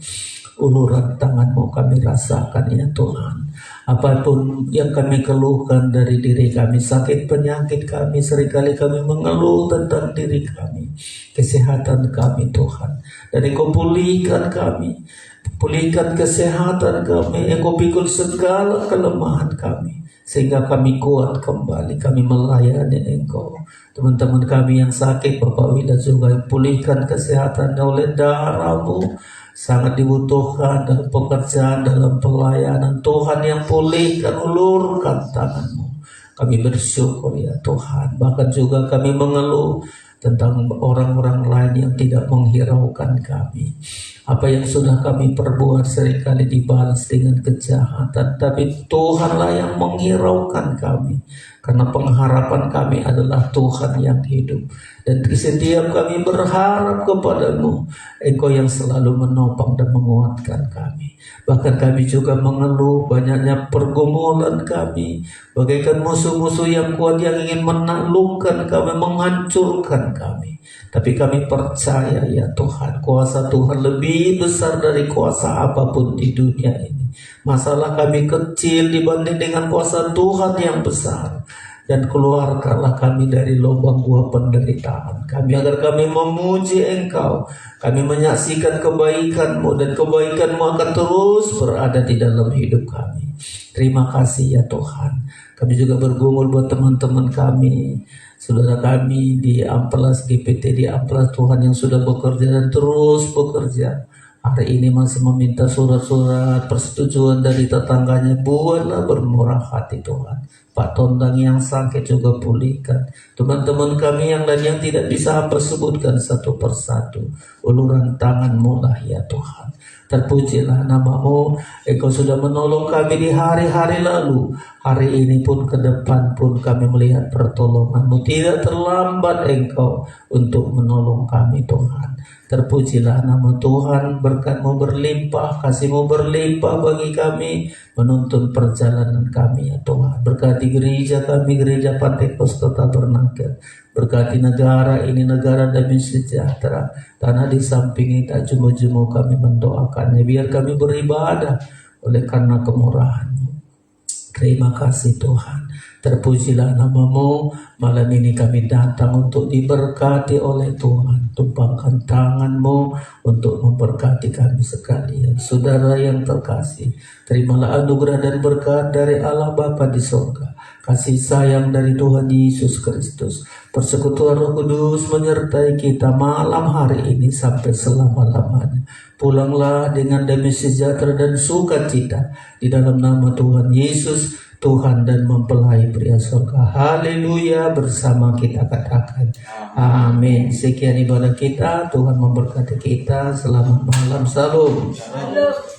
Uluran tangan-Mu kami rasakan ya Tuhan. Apapun yang kami keluhkan dari diri kami, sakit penyakit kami, seringkali kami mengeluh tentang diri kami, kesehatan kami Tuhan. Dan Engkau pulihkan kami, pulihkan kesehatan kami, Engkau pikul segala kelemahan kami, sehingga kami kuat kembali, kami melayani Engkau. Teman-teman kami yang sakit, Bapak Wida juga yang pulihkan kesehatan oleh darah-Mu, sangat dibutuhkan dalam pekerjaan, dalam pelayanan. Tuhan yang pulihkan, ulurkan tangan-Mu. Kami bersyukur ya Tuhan. Bahkan juga kami mengeluh tentang orang-orang lain yang tidak menghiraukan kami. Apa yang sudah kami perbuat seringkali dibalas dengan kejahatan, tapi Tuhanlah yang menghiraukan kami. karena pengharapan kami adalah Tuhan yang hidup. Dan setiap kami berharap kepadamu, Engkau yang selalu menopang dan menguatkan kami. Bahkan kami juga mengeluh banyaknya pergumulan kami, bagaikan musuh-musuh yang kuat yang ingin menaklukkan kami, menghancurkan kami. Tapi kami percaya ya Tuhan, kuasa Tuhan lebih besar dari kuasa apapun di dunia ini. Masalah kami kecil dibanding dengan kuasa Tuhan yang besar. Dan keluarkanlah kami dari lubang gua penderitaan kami, agar kami memuji Engkau, kami menyaksikan kebaikan-Mu, dan kebaikan-Mu akan terus berada di dalam hidup kami. Terima kasih ya Tuhan. Kami juga bergumul buat teman-teman kami, saudara kami di Amplas, GPT di Amplas Tuhan, yang sudah bekerja dan terus bekerja. Hari ini masih meminta surat-surat persetujuan dari tetangganya. Buatlah bermurah hati Tuhan. Pak Tondang yang sakit juga pulihkan. Teman-teman kami yang lain yang tidak bisa hamba sebutkan satu persatu. Uluran tangan-Mu lah ya Tuhan. Terpujilah nama-Mu. Engkau sudah menolong kami di hari-hari lalu. Hari ini pun ke depan pun kami melihat pertolongan-Mu. Tidak terlambat Engkau untuk menolong kami Tuhan. Terpujilah nama Tuhan, berkat-Mu berlimpah, kasih-Mu berlimpah bagi kami, menuntun perjalanan kami ya Tuhan. Berkati gereja kami, gereja Pantekosta Tabernakel. Berkati negara ini, negara damai sejahtera. Tanah di samping ini tak jemu-jemu kami mendoakannya, biar kami beribadah oleh karena kemurahan-Mu. Terima kasih Tuhan. Terpujilah nama-Mu. Malam ini kami datang untuk diberkati oleh Tuhan. Tumpangkan tangan-Mu untuk memberkati kami sekalian. Saudara yang terkasih, terimalah anugerah dan berkat dari Allah Bapa di surga, kasih sayang dari Tuhan Yesus Kristus, persekutuan Roh Kudus menyertai kita malam hari ini sampai selama-lamanya. Pulanglah dengan damai sejahtera dan sukacita di dalam nama Tuhan Yesus, Tuhan dan mempelai pria surga. Haleluya, bersama kita katakan amin. Sekian ibadah kita, Tuhan memberkati kita. Selamat malam, salam.